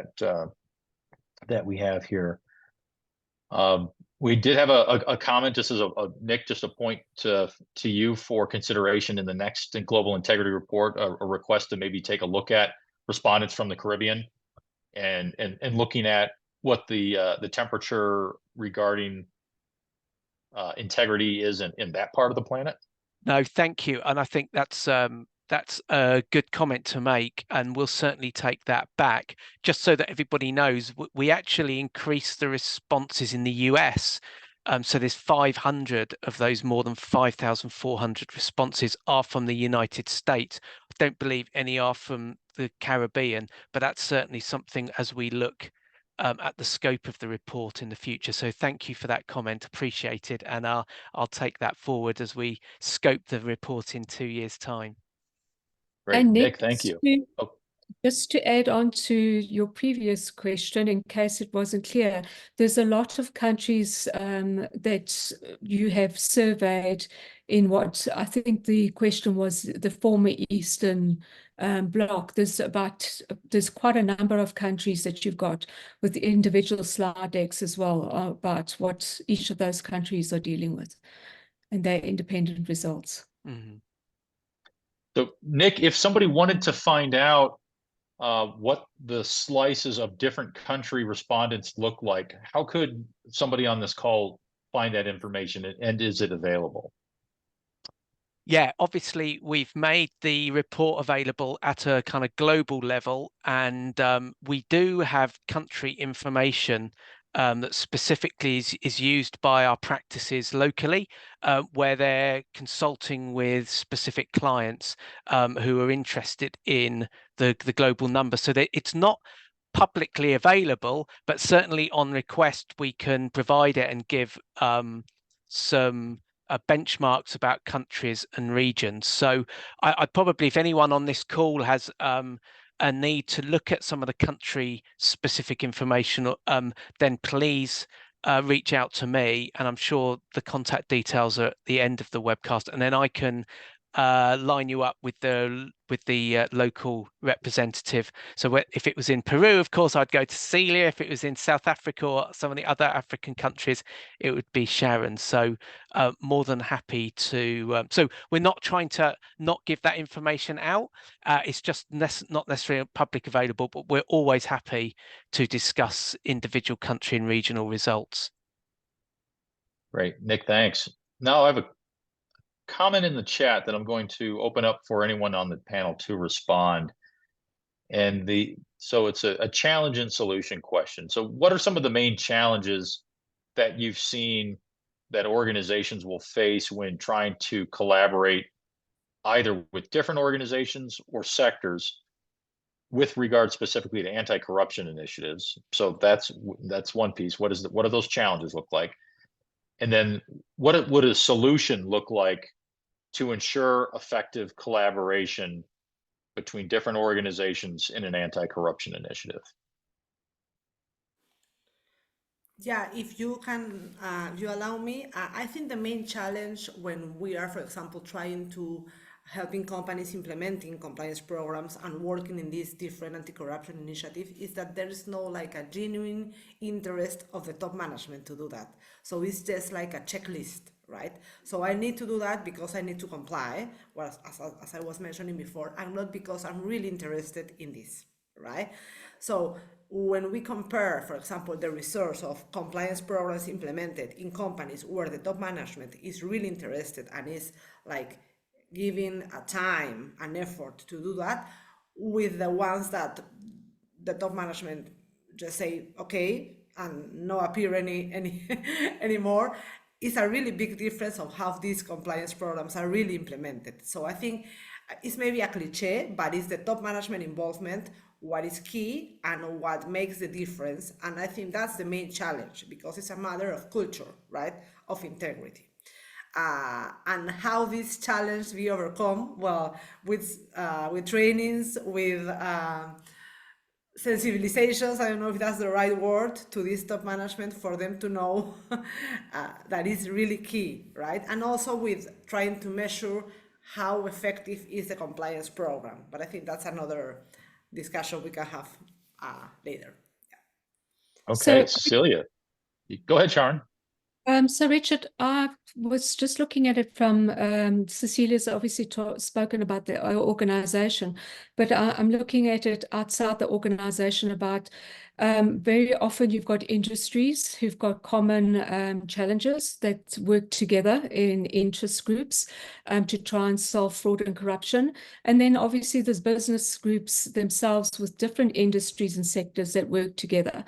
that we have here. We did have a comment, just as Nick, just a point to you for consideration in the next Global Integrity Report, a request to maybe take a look at respondents from the Caribbean and looking at what the temperature regarding integrity is in that part of the planet. No, thank you. And I think that's a good comment to make, and we'll certainly take that back. Just so that everybody knows, we actually increased the responses in the US. So there's 500 of those more than 5,400 responses are from the United States. I don't believe any are from the Caribbean, but that's certainly something as we look at the scope of the report in the future. So thank you for that comment, appreciated, and I'll take that forward as we scope the report in 2 years' time. Great, And Nick, thank you. Just to add on to your previous question, in case it wasn't clear, there's a lot of countries that you have surveyed in what I think the question was the former Eastern Bloc. There's quite a number of countries that you've got with individual slide decks as well about what each of those countries are dealing with and their independent results. Mm-hmm. So Nick, if somebody wanted to find out what the slices of different country respondents look like, how could somebody on this call find that information, and is it available? Yeah, obviously we've made the report available at a kind of global level, and we do have country information that specifically is used by our practices locally, where they're consulting with specific clients who are interested in the global number. So that it's not publicly available, but certainly on request we can provide it and give some benchmarks about countries and regions. So I'd probably, if anyone on this call has a need to look at some of the country specific information, then please reach out to me, and I'm sure the contact details are at the end of the webcast, and then I can line you up with the local representative. So if it was in Peru, of course, I'd go to Celia. If it was in South Africa or some of the other African countries, it would be Sharon. So more than happy to. So we're not trying to not give that information out. It's just not necessarily public available, but we're always happy to discuss individual country and regional results. Great, Nick, thanks. Now I have a comment in the chat that I'm going to open up for anyone on the panel to respond. And so it's a challenge and solution question. So what are some of the main challenges that you've seen that organizations will face when trying to collaborate either with different organizations or sectors with regard specifically to anti-corruption initiatives? So that's one piece. What do those challenges look like? And then what would a solution look like to ensure effective collaboration between different organizations in an anti-corruption initiative? Yeah, if you can, you allow me, I think the main challenge when we are, for example, trying to helping companies implementing compliance programs and working in these different anti-corruption initiatives is that there is no like a genuine interest of the top management to do that. So it's just like a checklist, right? So I need to do that because I need to comply, well, as I was mentioning before, and not because I'm really interested in this, right? So when we compare, for example, the resource of compliance programs implemented in companies where the top management is really interested and is like giving a time and effort to do that, with the ones that the top management just say okay and no appear anymore, is a really big difference of how these compliance programs are really implemented. So I think it's maybe a cliche, but it's the top management involvement what is key and what makes the difference. And I think that's the main challenge, because it's a matter of culture, right, of integrity. And how this challenge be overcome? Well, with trainings, with sensibilizations, I don't know if that's the right word, to this top management for them to know that is really key, right? And also with trying to measure how effective is the compliance program. But I think that's another discussion we can have later. Yeah. Okay, so, Cecilia, go ahead, Sharon. So Richard, I was just looking at it from Cecilia's obviously spoken about the organization, but I'm looking at it outside the organization about Very often you've got industries who've got common challenges that work together in interest groups to try and solve fraud and corruption. And then obviously there's business groups themselves with different industries and sectors that work together.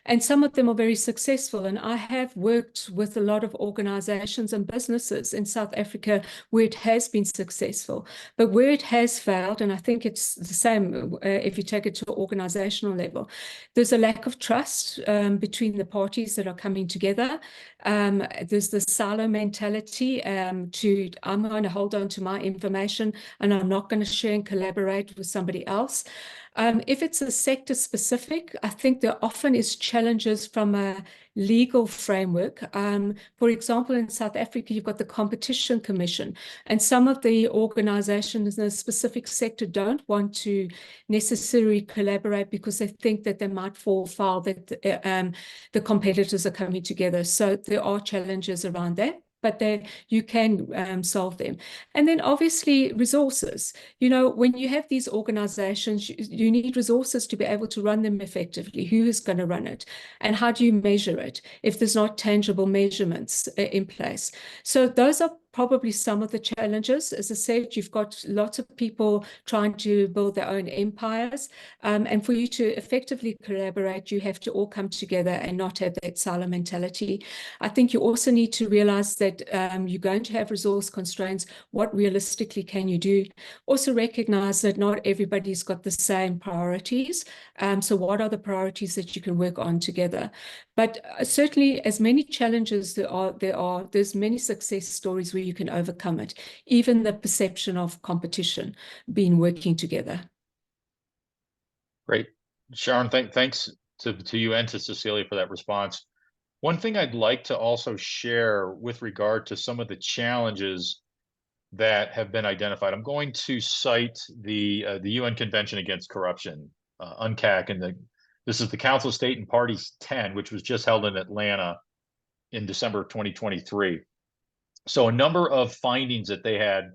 And some of them are very successful. And I have worked with a lot of organizations and businesses in South Africa where it has been successful. But where it has failed, and I think it's the same if you take it to an organizational level, there's a lack of trust between the parties that are coming together. There's the silo mentality I'm going to hold on to my information and I'm not going to share and collaborate with somebody else. If it's a sector specific, I think there often is challenges from a legal framework. For example, in South Africa, you've got the Competition Commission, and some of the organizations in a specific sector don't want to necessarily collaborate because they think that they might fall foul that the competitors are coming together. So there are challenges around that, but you can solve them. And then obviously resources. You know, when you have these organizations, you need resources to be able to run them effectively. Who is going to run it? And how do you measure it if there's not tangible measurements in place? So those are probably some of the challenges. As I said, you've got lots of people trying to build their own empires. And for you to effectively collaborate, you have to all come together and not have that silo mentality. I think you also need to realize that you're going to have resource constraints. What realistically can you do? Also recognize that not everybody's got the same priorities. So what are the priorities that you can work on together? But certainly as many challenges there's many success stories where you can overcome it, even the perception of competition being working together. Great. Sharon, thanks to you and to Cecilia for that response. One thing I'd like to also share with regard to some of the challenges that have been identified. I'm going to cite the UN Convention Against Corruption, UNCAC, and this is the Council of State and Parties 10, which was just held in Atlanta in December of 2023. So a number of findings that they had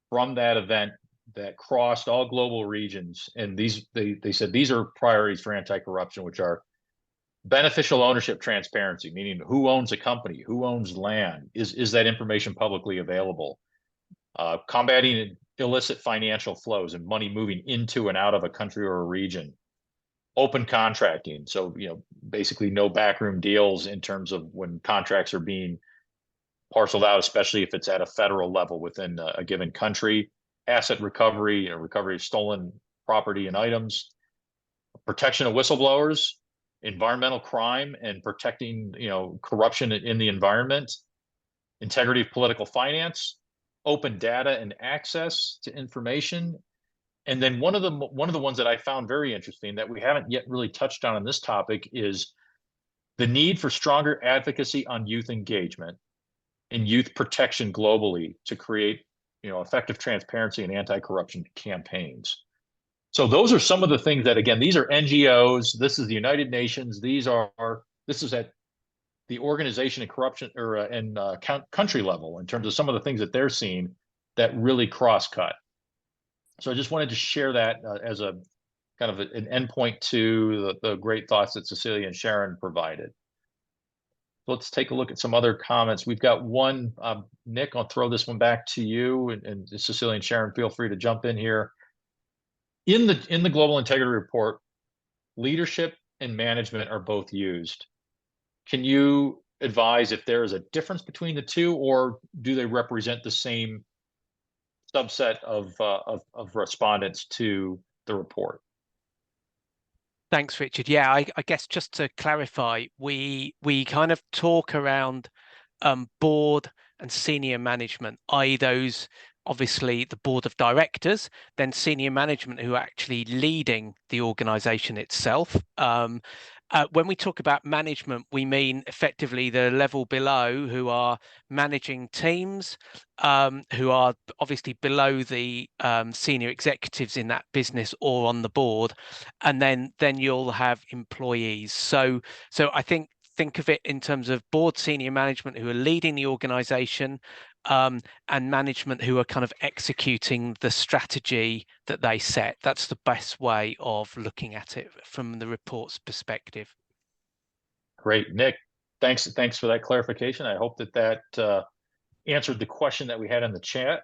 from that event that crossed all global regions, and they said these are priorities for anti-corruption, which are beneficial ownership transparency, meaning who owns a company, who owns land, is that information publicly available? Combating illicit financial flows and money moving into and out of a country or a region. Open contracting, so basically no backroom deals in terms of when contracts are being parceled out, especially if it's at a federal level within a given country. Asset recovery, recovery of stolen property and items, protection of whistleblowers, environmental crime and protecting corruption in the environment, integrity of political finance, open data and access to information. And then one of the ones that I found very interesting that we haven't yet really touched on this topic is the need for stronger advocacy on youth engagement and youth protection globally to create effective transparency and anti-corruption campaigns. So those are some of the things that, again, these are NGOs. This is the United Nations. This is at the organization and corruption and country level in terms of some of the things that they're seeing that really cross-cut. So I just wanted to share that as a kind of an endpoint to the great thoughts that Cecilia and Sharon provided. Let's take a look at some other comments. We've got one, Nick, I'll throw this one back to you, and Cecilia and Sharon, feel free to jump in here. In the Global Integrity Report, leadership and management are both used. Can you advise if there is a difference between the two, or do they represent the same subset of respondents to the report? Thanks, Richard. Yeah, I guess just to clarify, we kind of talk around board and senior management, i.e. those, obviously the board of directors, then senior management who are actually leading the organization itself. When we talk about management, we mean effectively the level below who are managing teams, who are obviously below the senior executives in that business or on the board, and then you'll have employees. So I think of it in terms of board senior management who are leading the organization, and management who are kind of executing the strategy that they set. That's the best way of looking at it from the report's perspective. Great, Nick. Thanks for that clarification. I hope that answered the question that we had in the chat.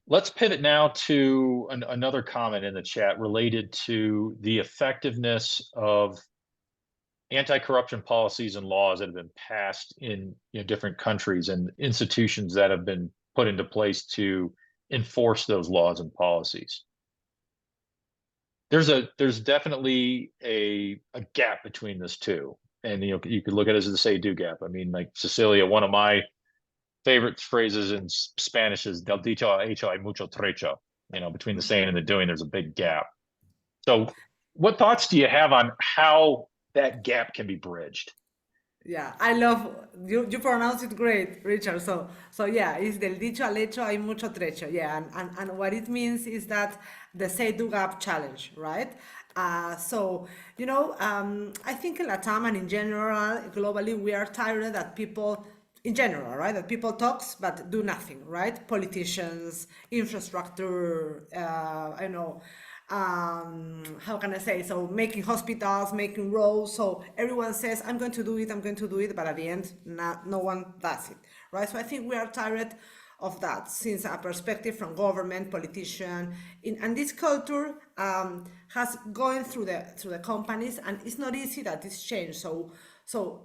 Let's pivot now to another comment in the chat related to the effectiveness of anti-corruption policies and laws that have been passed in different countries and institutions that have been put into place to enforce those laws and policies. There's definitely a gap between this two, and you could look at it as the say-do gap. I mean, like Cecilia, one of my favorite phrases in Spanish is "del dicho al hecho hay mucho trecho." Between the saying and the doing, there's a big gap. So, what thoughts do you have on how that gap can be bridged? Yeah, I love you pronounce it great, Richard. So yeah, it's del dicho al hecho hay mucho trecho. Yeah, and what it means is that the say-do gap challenge, right? So I think in LATAM and in general, globally, we are tired that people, in general, right, that people talks but do nothing, right? Politicians, infrastructure, how can I say, so making hospitals, making roads, so everyone says I'm going to do it, but at the end no one does it, right? So I think we are tired of that since a perspective from government, politician, and this culture has gone through the companies, and it's not easy that this changed. So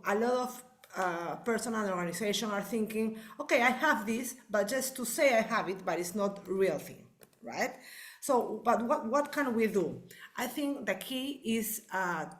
a lot of person and organization are thinking, okay, I have this, but just to say I have it, but it's not real thing, right? So, but what can we do? I think the key is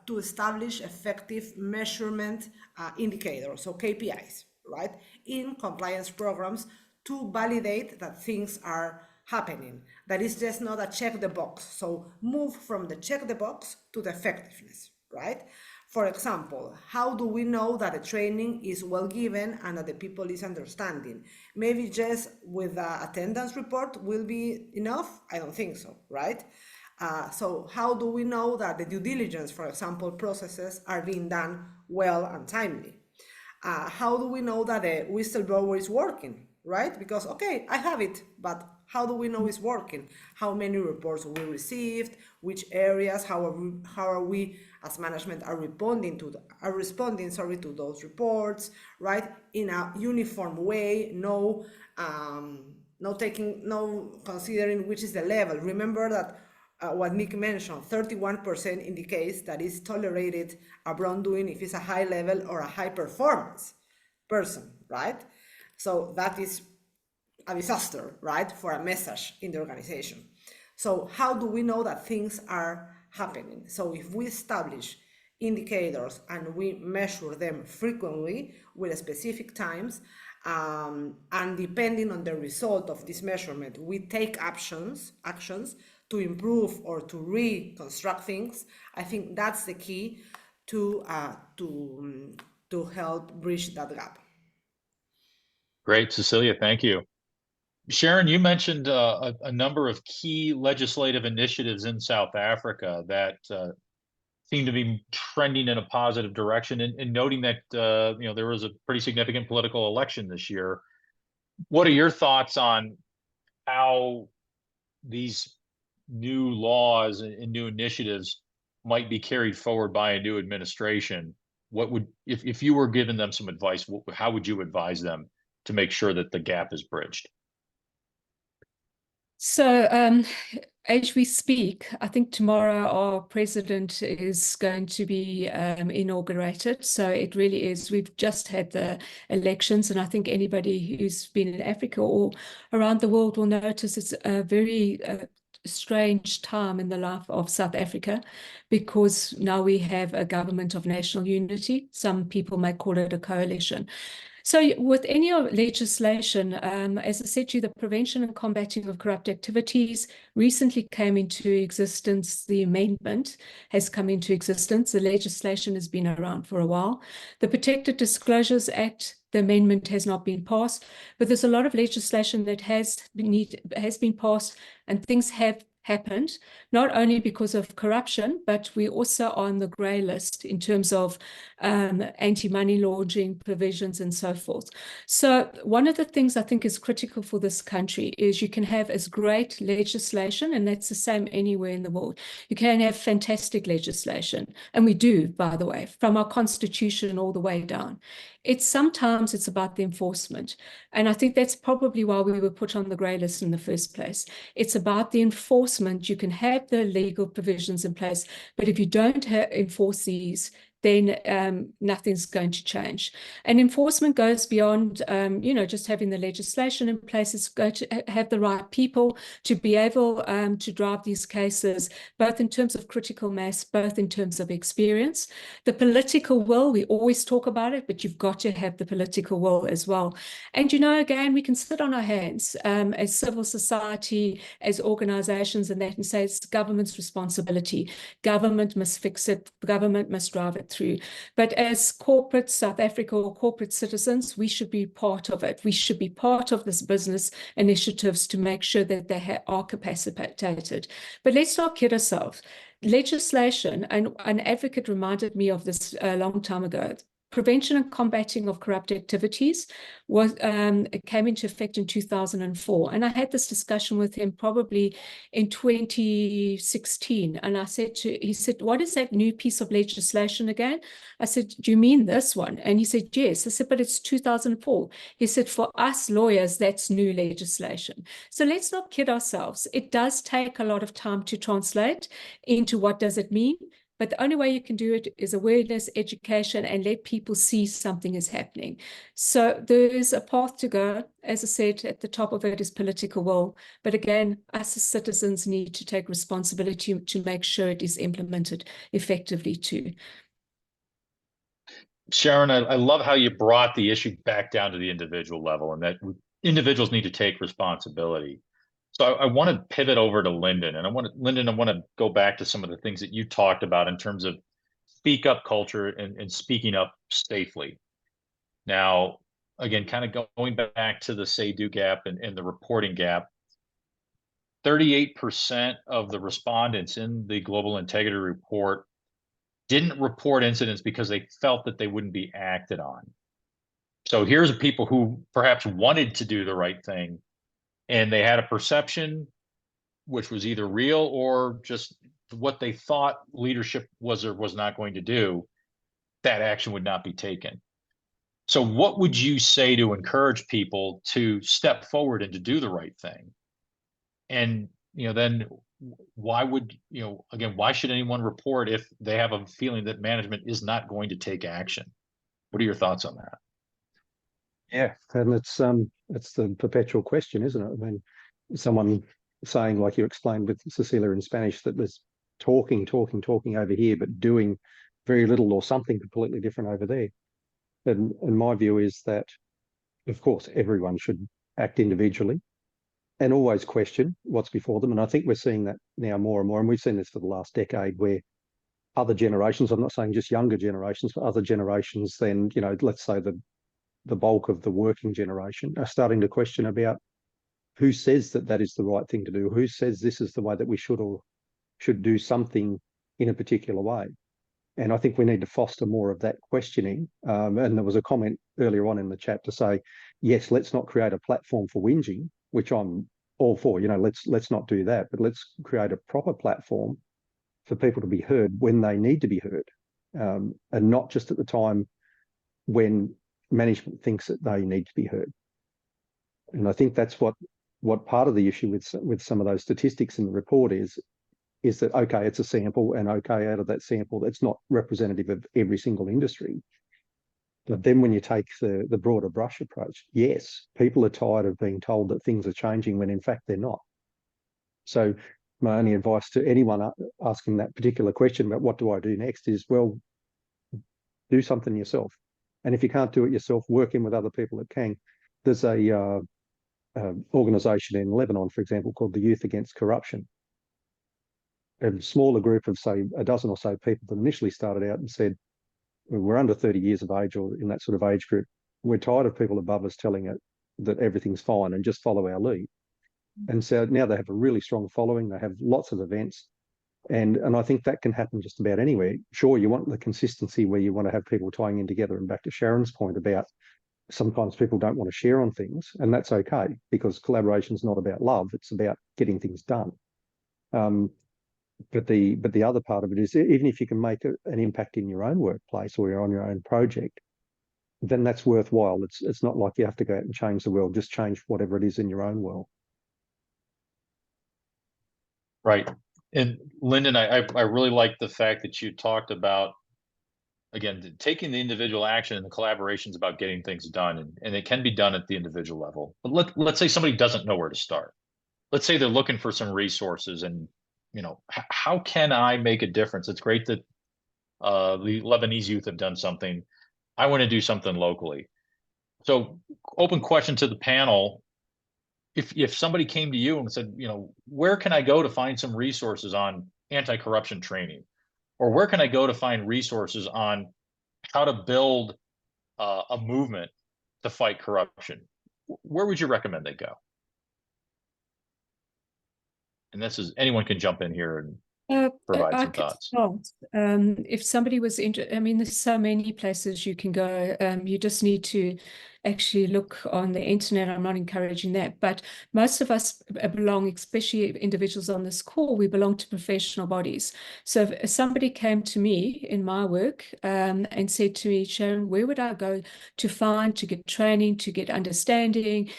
to establish effective measurement indicators, so KPIs, right, in compliance programs to validate that things are happening. That is just not a check the box. So move from the check the box to the effectiveness, right? For example, how do we know that the training is well given and that the people is understanding? Maybe just with the attendance report will be enough? I don't think so, right? So how do we know that the due diligence, for example, processes are being done well and timely? How do we know that the whistleblower is working, right? Because, okay, I have it, but how do we know it's working? How many reports we received? Which areas? How are we as management are responding to those reports, right? In a uniform way, no considering which is the level. Remember that what Nick mentioned, 31% indicates that is tolerated a wrongdoing if it's a high level or a high performance person, right? So that is a disaster, right, for a message in the organization. So how do we know that things are happening? So if we establish indicators and we measure them frequently with specific times, and depending on the result of this measurement, we take actions to improve or to reconstruct things, I think that's the key to help bridge that gap. Great, Cecilia, thank you. Sharon, you mentioned a number of key legislative initiatives in South Africa that seem to be trending in a positive direction, and noting that there was a pretty significant political election this year. What are your thoughts on how these new laws and new initiatives might be carried forward by a new administration? What would, if you were giving them some advice, how would you advise them to make sure that the gap is bridged? So as we speak, I think tomorrow our president is going to be inaugurated. So it really is. We've just had the elections, and I think anybody who's been in Africa or around the world will notice it's a very strange time in the life of South Africa, because now we have a government of national unity. Some people may call it a coalition. So with any legislation, as I said to you, the Prevention and Combating of Corrupt Activities recently came into existence. The amendment has come into existence. The legislation has been around for a while. The Protected Disclosures Act, the amendment has not been passed, but there's a lot of legislation that has been passed, and things have happened, not only because of corruption, but we also are on the grey list in terms of anti-money laundering provisions and so forth. So one of the things I think is critical for this country is you can have as great legislation, and that's the same anywhere in the world. You can have fantastic legislation, and we do, by the way, from our constitution all the way down. Sometimes it's about the enforcement. And I think that's probably why we were put on the grey list in the first place. It's about the enforcement. You can have the legal provisions in place, but if you don't enforce these, then nothing's going to change. And enforcement goes beyond, just having the legislation in place. It's going to have the right people to be able to drive these cases, both in terms of critical mass, both in terms of experience. The political will, we always talk about it, but you've got to have the political will as well. And, again, we can sit on our hands as civil society, as organizations and that, and say it's government's responsibility. Government must fix it. Government must drive it through. But as corporate South Africa or corporate citizens, we should be part of it. We should be part of this business initiatives to make sure that they are capacitated. But let's not kid ourselves. Legislation, and an advocate reminded me of this a long time ago, prevention and combating of corrupt activities it came into effect in 2004. And I had this discussion with him probably in 2016. And he said, what is that new piece of legislation again? I said, do you mean this one? And he said, yes. I said, but it's 2004. He said, for us lawyers, that's new legislation. So let's not kid ourselves. It does take a lot of time to translate into what does it mean. But the only way you can do it is awareness, education, and let people see something is happening. So there is a path to go. As I said, at the top of it is political will. But again, us as citizens need to take responsibility to make sure it is implemented effectively too. Sharon, I love how you brought the issue back down to the individual level, and that individuals need to take responsibility. So I want to pivot over to Lyndon, and I want to go back to some of the things that you talked about in terms of speak up culture and speaking up safely. Now, again, kind of going back to the say-do gap and the reporting gap, 38% of the respondents in the Global Integrity Report didn't report incidents because they felt that they wouldn't be acted on. So here's people who perhaps wanted to do the right thing, and they had a perception which was either real or just what they thought leadership was or was not going to do. That action would not be taken. So what would you say to encourage people to step forward and to do the right thing? And, then why would, again, why should anyone report if they have a feeling that management is not going to take action? What are your thoughts on that? Yeah, and it's the perpetual question, isn't it? I mean, someone saying, like you explained with Cecilia in Spanish, that there's talking over here, but doing very little or something completely different over there. And my view is that, of course, everyone should act individually and always question what's before them. And I think we're seeing that now more and more, and we've seen this for the last decade, where other generations, I'm not saying just younger generations, but other generations than, let's say the bulk of the working generation are starting to question about who says that is the right thing to do, who says this is the way that we should or should do something in a particular way. And I think we need to foster more of that questioning. And there was a comment earlier on in the chat to say, yes, let's not create a platform for whinging, which I'm all for. Let's not do that, but let's create a proper platform for people to be heard when they need to be heard, and not just at the time when management thinks that they need to be heard. And I think that's what part of the issue with some of those statistics in the report is that, okay, it's a sample, and okay, out of that sample, that's not representative of every single industry. But then when you take the broader brush approach, yes, people are tired of being told that things are changing when in fact they're not. So my only advice to anyone asking that particular question about what do I do next is, well, do something yourself. And if you can't do it yourself, work in with other people that can. There's a organisation in Lebanon, for example, called the Youth Against Corruption. A smaller group of, say, a dozen or so people that initially started out and said, we're under 30 years of age or in that sort of age group. We're tired of people above us telling it that everything's fine and just follow our lead. And so now they have a really strong following. They have lots of events. And I think that can happen just about anywhere. Sure, you want the consistency where you want to have people tying in together. And back to Sharon's point about sometimes people don't want to share on things, and that's okay, because collaboration is not about love, it's about getting things done. But the other part of it is, even if you can make an impact in your own workplace or you're on your own project, then that's worthwhile. It's not like you have to go out and change the world, just change whatever it is in your own world. Right. And Lyndon, I really like the fact that you talked about, again, taking the individual action, and the collaborations about getting things done, and it can be done at the individual level. But let's say somebody doesn't know where to start. Let's say they're looking for some resources, and how can I make a difference? It's great that the Lebanese youth have done something. I want to do something locally. So, open question to the panel. If somebody came to you and said, where can I go to find some resources on anti-corruption training? Or where can I go to find resources on how to build a movement to fight corruption? Where would you recommend they go? And this is, anyone can jump in here and provide some thoughts. If somebody was interested, I mean, there's so many places you can go. You just need to actually look on the internet. I'm not encouraging that, but most of us belong, especially individuals on this call, we belong to professional bodies. So if somebody came to me in my work and said to me, Sharon, where would I go to get training, to get understanding,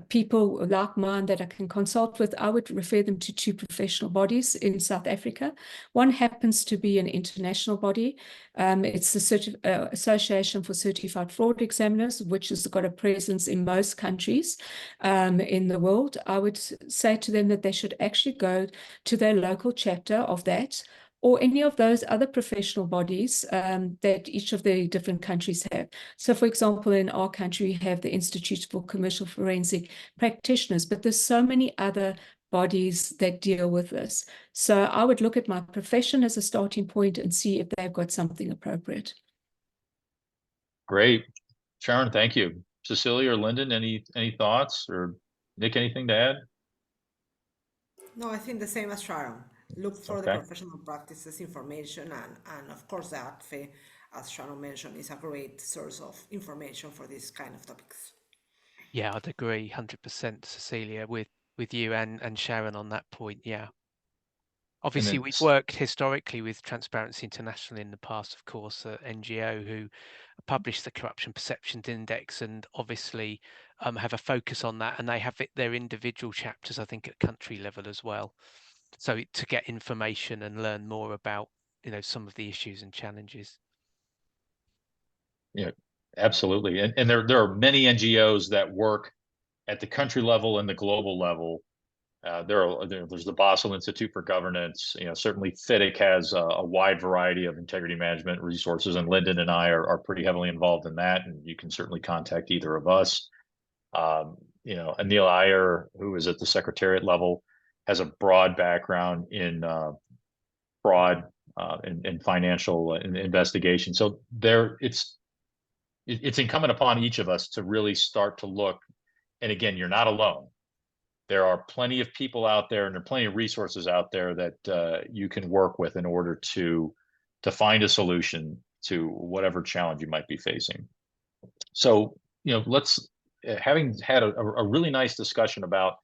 people like mine that I can consult with, I would refer them to two professional bodies in South Africa. One happens to be an international body. It's the Association for Certified Fraud Examiners, which has got a presence in most countries in the world. I would say to them that they should actually go to their local chapter of that, or any of those other professional bodies that each of the different countries have. So, for example, in our country, we have the Institute for Commercial Forensic Practitioners, but there's so many other bodies that deal with this. So I would look at my profession as a starting point and see if they've got something appropriate. Great. Sharon, thank you. Cecilia or Lyndon, any thoughts, or Nick, anything to add? No, I think the same as Sharon. Look for the professional practices information, and of course the ACFE, as Sharon mentioned, is a great source of information for these kind of topics. Yeah, I'd agree 100%, Cecilia, with you and Sharon on that point. Yeah. Obviously, we've worked historically with Transparency International in the past, of course, NGO, who published the Corruption Perceptions Index, and obviously have a focus on that, and they have their individual chapters, I think, at country level as well. So to get information and learn more about, some of the issues and challenges. Yeah, absolutely. And there are many NGOs that work at the country level and the global level. There's the Basel Institute for Governance. Certainly FIDIC has a wide variety of integrity management resources, and Lyndon and I are pretty heavily involved in that. And you can certainly contact either of us. Anil Iyer, who is at the secretariat level, has a broad background in fraud and financial investigation. So it's incumbent upon each of us to really start to look. And again, you're not alone. There are plenty of people out there, and there are plenty of resources out there that you can work with in order to find a solution to whatever challenge you might be facing. So, let's, having had a really nice discussion about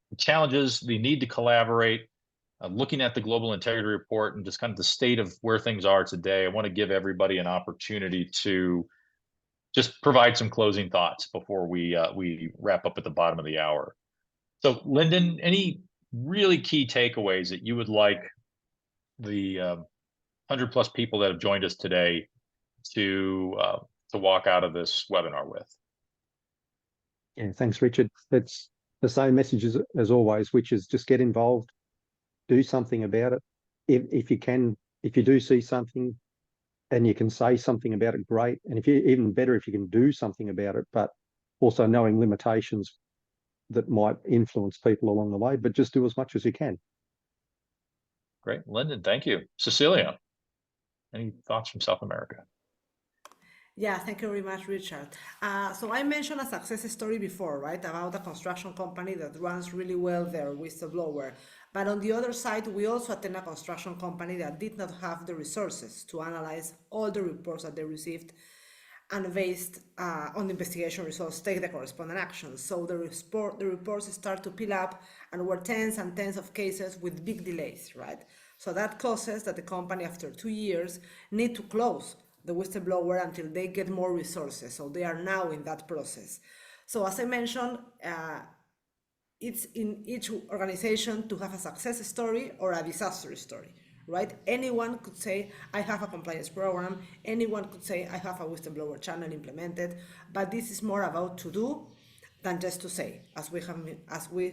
the challenges, the need to collaborate, looking at the Global Integrity Report and just kind of the state of where things are today, I want to give everybody an opportunity to just provide some closing thoughts before we wrap up at the bottom of the hour. So, Lyndon, any really key takeaways that you would like the 100+ people that have joined us today to walk out of this webinar with? Yeah, thanks, Richard. It's the same message as always, which is just get involved, do something about it. If you do see something and you can say something about it, great. And even better if you can do something about it, but also knowing limitations that might influence people along the way, but just do as much as you can. Great. Lyndon, thank you. Cecilia, any thoughts from South America? Yeah, thank you very much, Richard. So I mentioned a success story before, right, about a construction company that runs really well their whistleblower. But on the other side, we also attend a construction company that did not have the resources to analyze all the reports that they received and based on the investigation results, take the corresponding actions. So the reports start to pile up and were tens and tens of cases with big delays, right? So that causes that the company, after 2 years, need to close the whistleblower until they get more resources. So they are now in that process. So as I mentioned, it's in each organization to have a success story or a disaster story, right? Anyone could say, I have a compliance program. Anyone could say, I have a whistleblower channel implemented, but this is more about to do than just to say, as we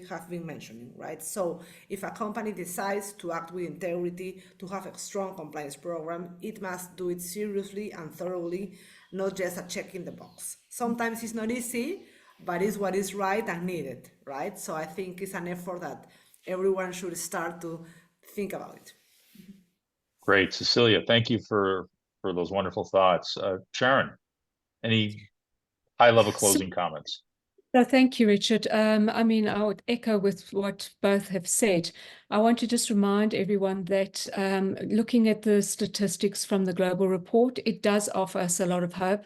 have been mentioning, right? So if a company decides to act with integrity, to have a strong compliance program, it must do it seriously and thoroughly, not just a check in the box. Sometimes it's not easy, but it's what is right and needed, right? So I think it's an effort that everyone should start to think about it. Great, Cecilia. Thank you for those wonderful thoughts. Sharon, any high-level closing comments? No, thank you, Richard. I mean, I would echo with what both have said. I want to just remind everyone that looking at the statistics from the global report, it does offer us a lot of hope.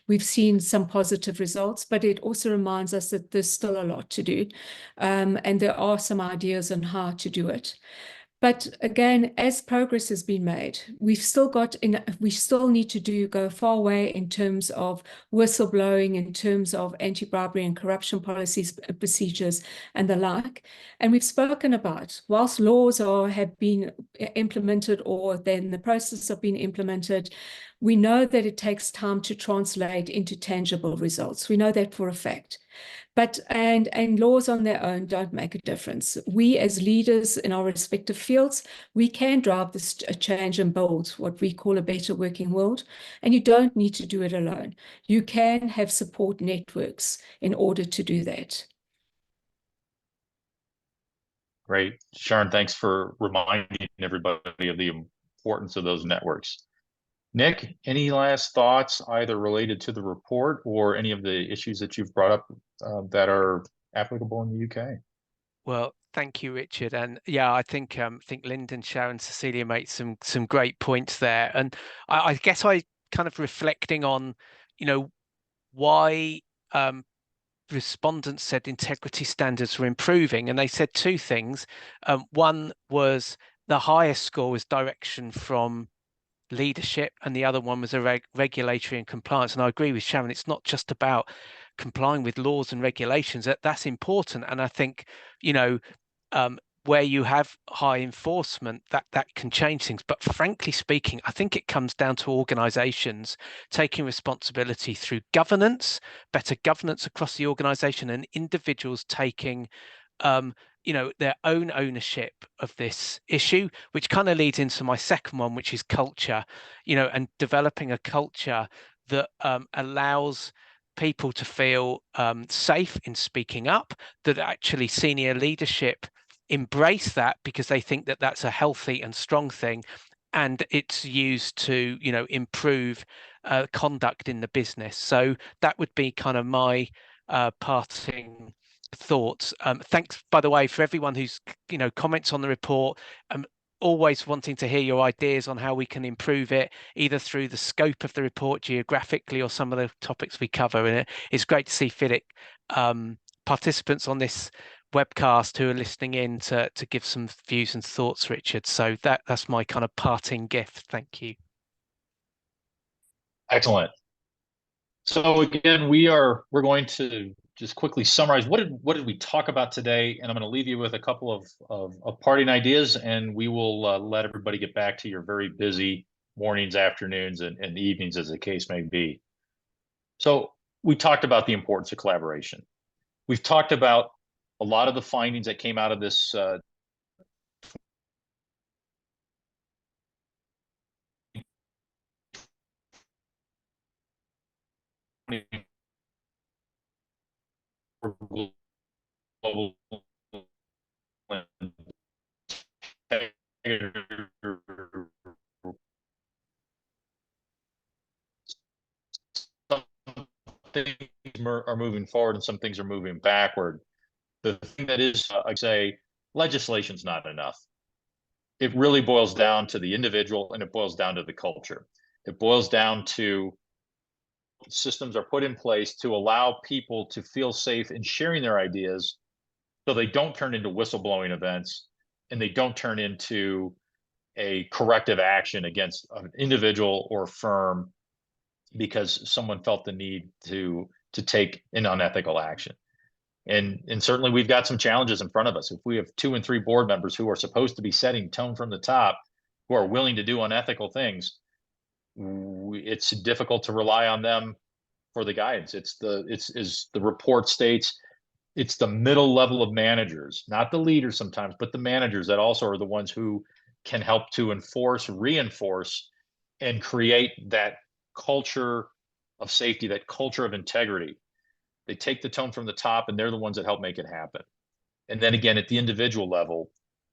We've seen some positive results, but it also reminds us that there's still a lot to do. And there are some ideas on how to do it. But again, as progress has been made, we still need to go far way in terms of whistleblowing, in terms of anti-bribery and corruption policies, procedures, and the like. And we've spoken about, whilst laws have been implemented or they're in the process of being implemented, we know that it takes time to translate into tangible results. We know that for a fact. But and laws on their own don't make a difference. We as leaders in our respective fields, we can drive this change and build what we call a better working world. And you don't need to do it alone. You can have support networks in order to do that. Great. Sharon, thanks for reminding everybody of the importance of those networks. Nick, any last thoughts either related to the report or any of the issues that you've brought up that are applicable in the UK? Well, thank you, Richard. And yeah, I think Lyndon, Sharon, Cecilia made some great points there. And I guess I kind of reflecting on, why respondents said integrity standards were improving, and they said two things. One was the highest score was direction from leadership, and the other one was a regulatory and compliance. And I agree with Sharon, it's not just about complying with laws and regulations. That's important, and I think where you have high enforcement, that can change things. But frankly speaking, I think it comes down to organizations taking responsibility through governance, better governance across the organization, and individuals taking their own ownership of this issue, which kind of leads into my second one, which is culture, and developing a culture that allows people to feel safe in speaking up, that actually senior leadership embrace that because they think that that's a healthy and strong thing, and it's used to improve conduct in the business. So that would be kind of my parting thoughts. Thanks, by the way, for everyone who's comments on the report. Always wanting to hear your ideas on how we can improve it, either through the scope of the report geographically or some of the topics we cover in it. It's great to see FIDIC participants on this webcast who are listening in to give some views and thoughts, Richard. So that's my kind of parting gift. Thank you. Excellent. So again, we're going to just quickly summarize what did we talk about today, and I'm going to leave you with a couple of parting ideas, and we will let everybody get back to your very busy mornings, afternoons, and evenings, as the case may be. So we talked about the importance of collaboration. We've talked about a lot of the findings that came out of this global are moving forward and some things are moving backward. The thing that is, I say, legislation's not enough. It really boils down to the individual, and it boils down to the culture. It boils down to systems are put in place to allow people to feel safe in sharing their ideas, so they don't turn into whistleblowing events, and they don't turn into a corrective action against an individual or firm because someone felt the need to take an unethical action. And certainly we've got some challenges in front of us. If we have 2 and 3 board members who are supposed to be setting tone from the top, who are willing to do unethical things, it's difficult to rely on them for the guidance. As the report states, it's the middle level of managers, not the leaders sometimes, but the managers that also are the ones who can help to enforce, reinforce, and create that culture of safety, that culture of integrity. They take the tone from the top, and they're the ones that help make it happen. And then again, at the individual level,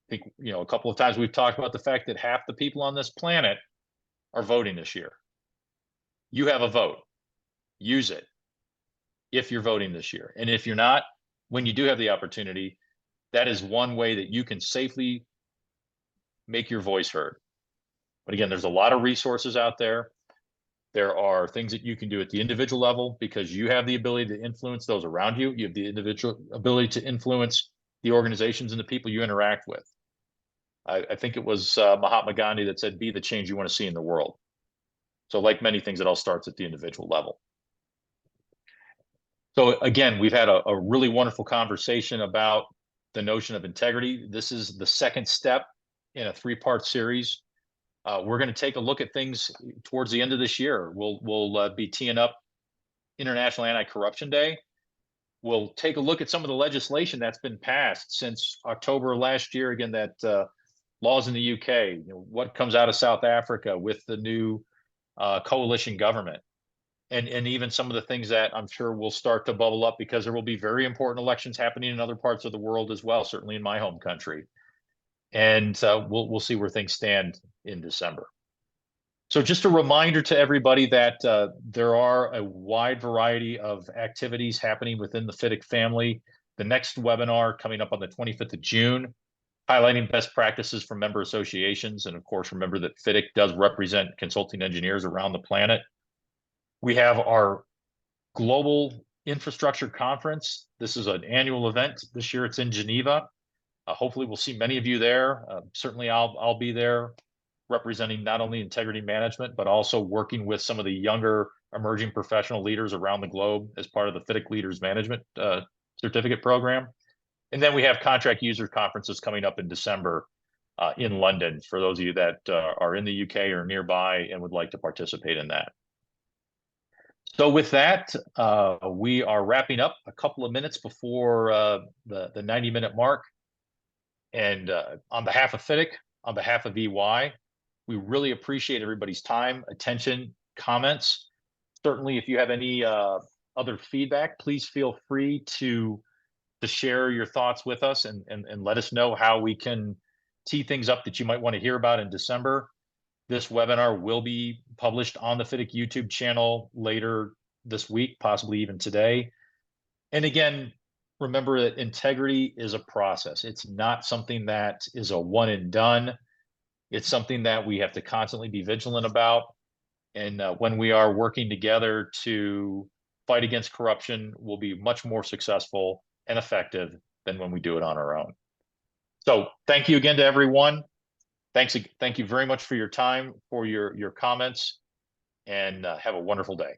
I think, a couple of times we've talked about the fact that half the people on this planet are voting this year. You have a vote. Use it if you're voting this year. And if you're not, when you do have the opportunity, that is one way that you can safely make your voice heard. But again, there's a lot of resources out there. There are things that you can do at the individual level because you have the ability to influence those around you. You have the individual ability to influence the organizations and the people you interact with. I think it was Mahatma Gandhi that said, be the change you want to see in the world. So like many things, it all starts at the individual level. So again, we've had a really wonderful conversation about the notion of integrity. This is the second step in a 3-part series. We're going to take a look at things towards the end of this year. We'll be teeing up International Anti-Corruption Day. We'll take a look at some of the legislation that's been passed since October last year. Again, that laws in the UK, what comes out of South Africa with the new coalition government, and even some of the things that I'm sure will start to bubble up because there will be very important elections happening in other parts of the world as well, certainly in my home country. And we'll see where things stand in December. So just a reminder to everybody that there are a wide variety of activities happening within the FIDIC family. The next webinar coming up on the 25th of June, highlighting best practices from member associations. And of course, remember that FIDIC does represent consulting engineers around the planet. We have our Global Infrastructure Conference. This is an annual event. This year it's in Geneva. Hopefully we'll see many of you there. Certainly I'll be there representing not only integrity management, but also working with some of the younger emerging professional leaders around the globe as part of the FIDIC Leaders Management Certificate Program. And then we have contract user conferences coming up in December in London for those of you that are in the UK or nearby and would like to participate in that. So with that, we are wrapping up a couple of minutes before the 90-minute mark. And on behalf of FIDIC, on behalf of EY, we really appreciate everybody's time, attention, comments. Certainly, if you have any other feedback, please feel free to share your thoughts with us and let us know how we can tee things up that you might want to hear about in December. This webinar will be published on the FIDIC YouTube channel later this week, possibly even today. And again, remember that integrity is a process. It's not something that is a one and done. It's something that we have to constantly be vigilant about. And when we are working together to fight against corruption, we'll be much more successful and effective than when we do it on our own. So thank you again to everyone. Thank you very much for your time, for your comments, and have a wonderful day.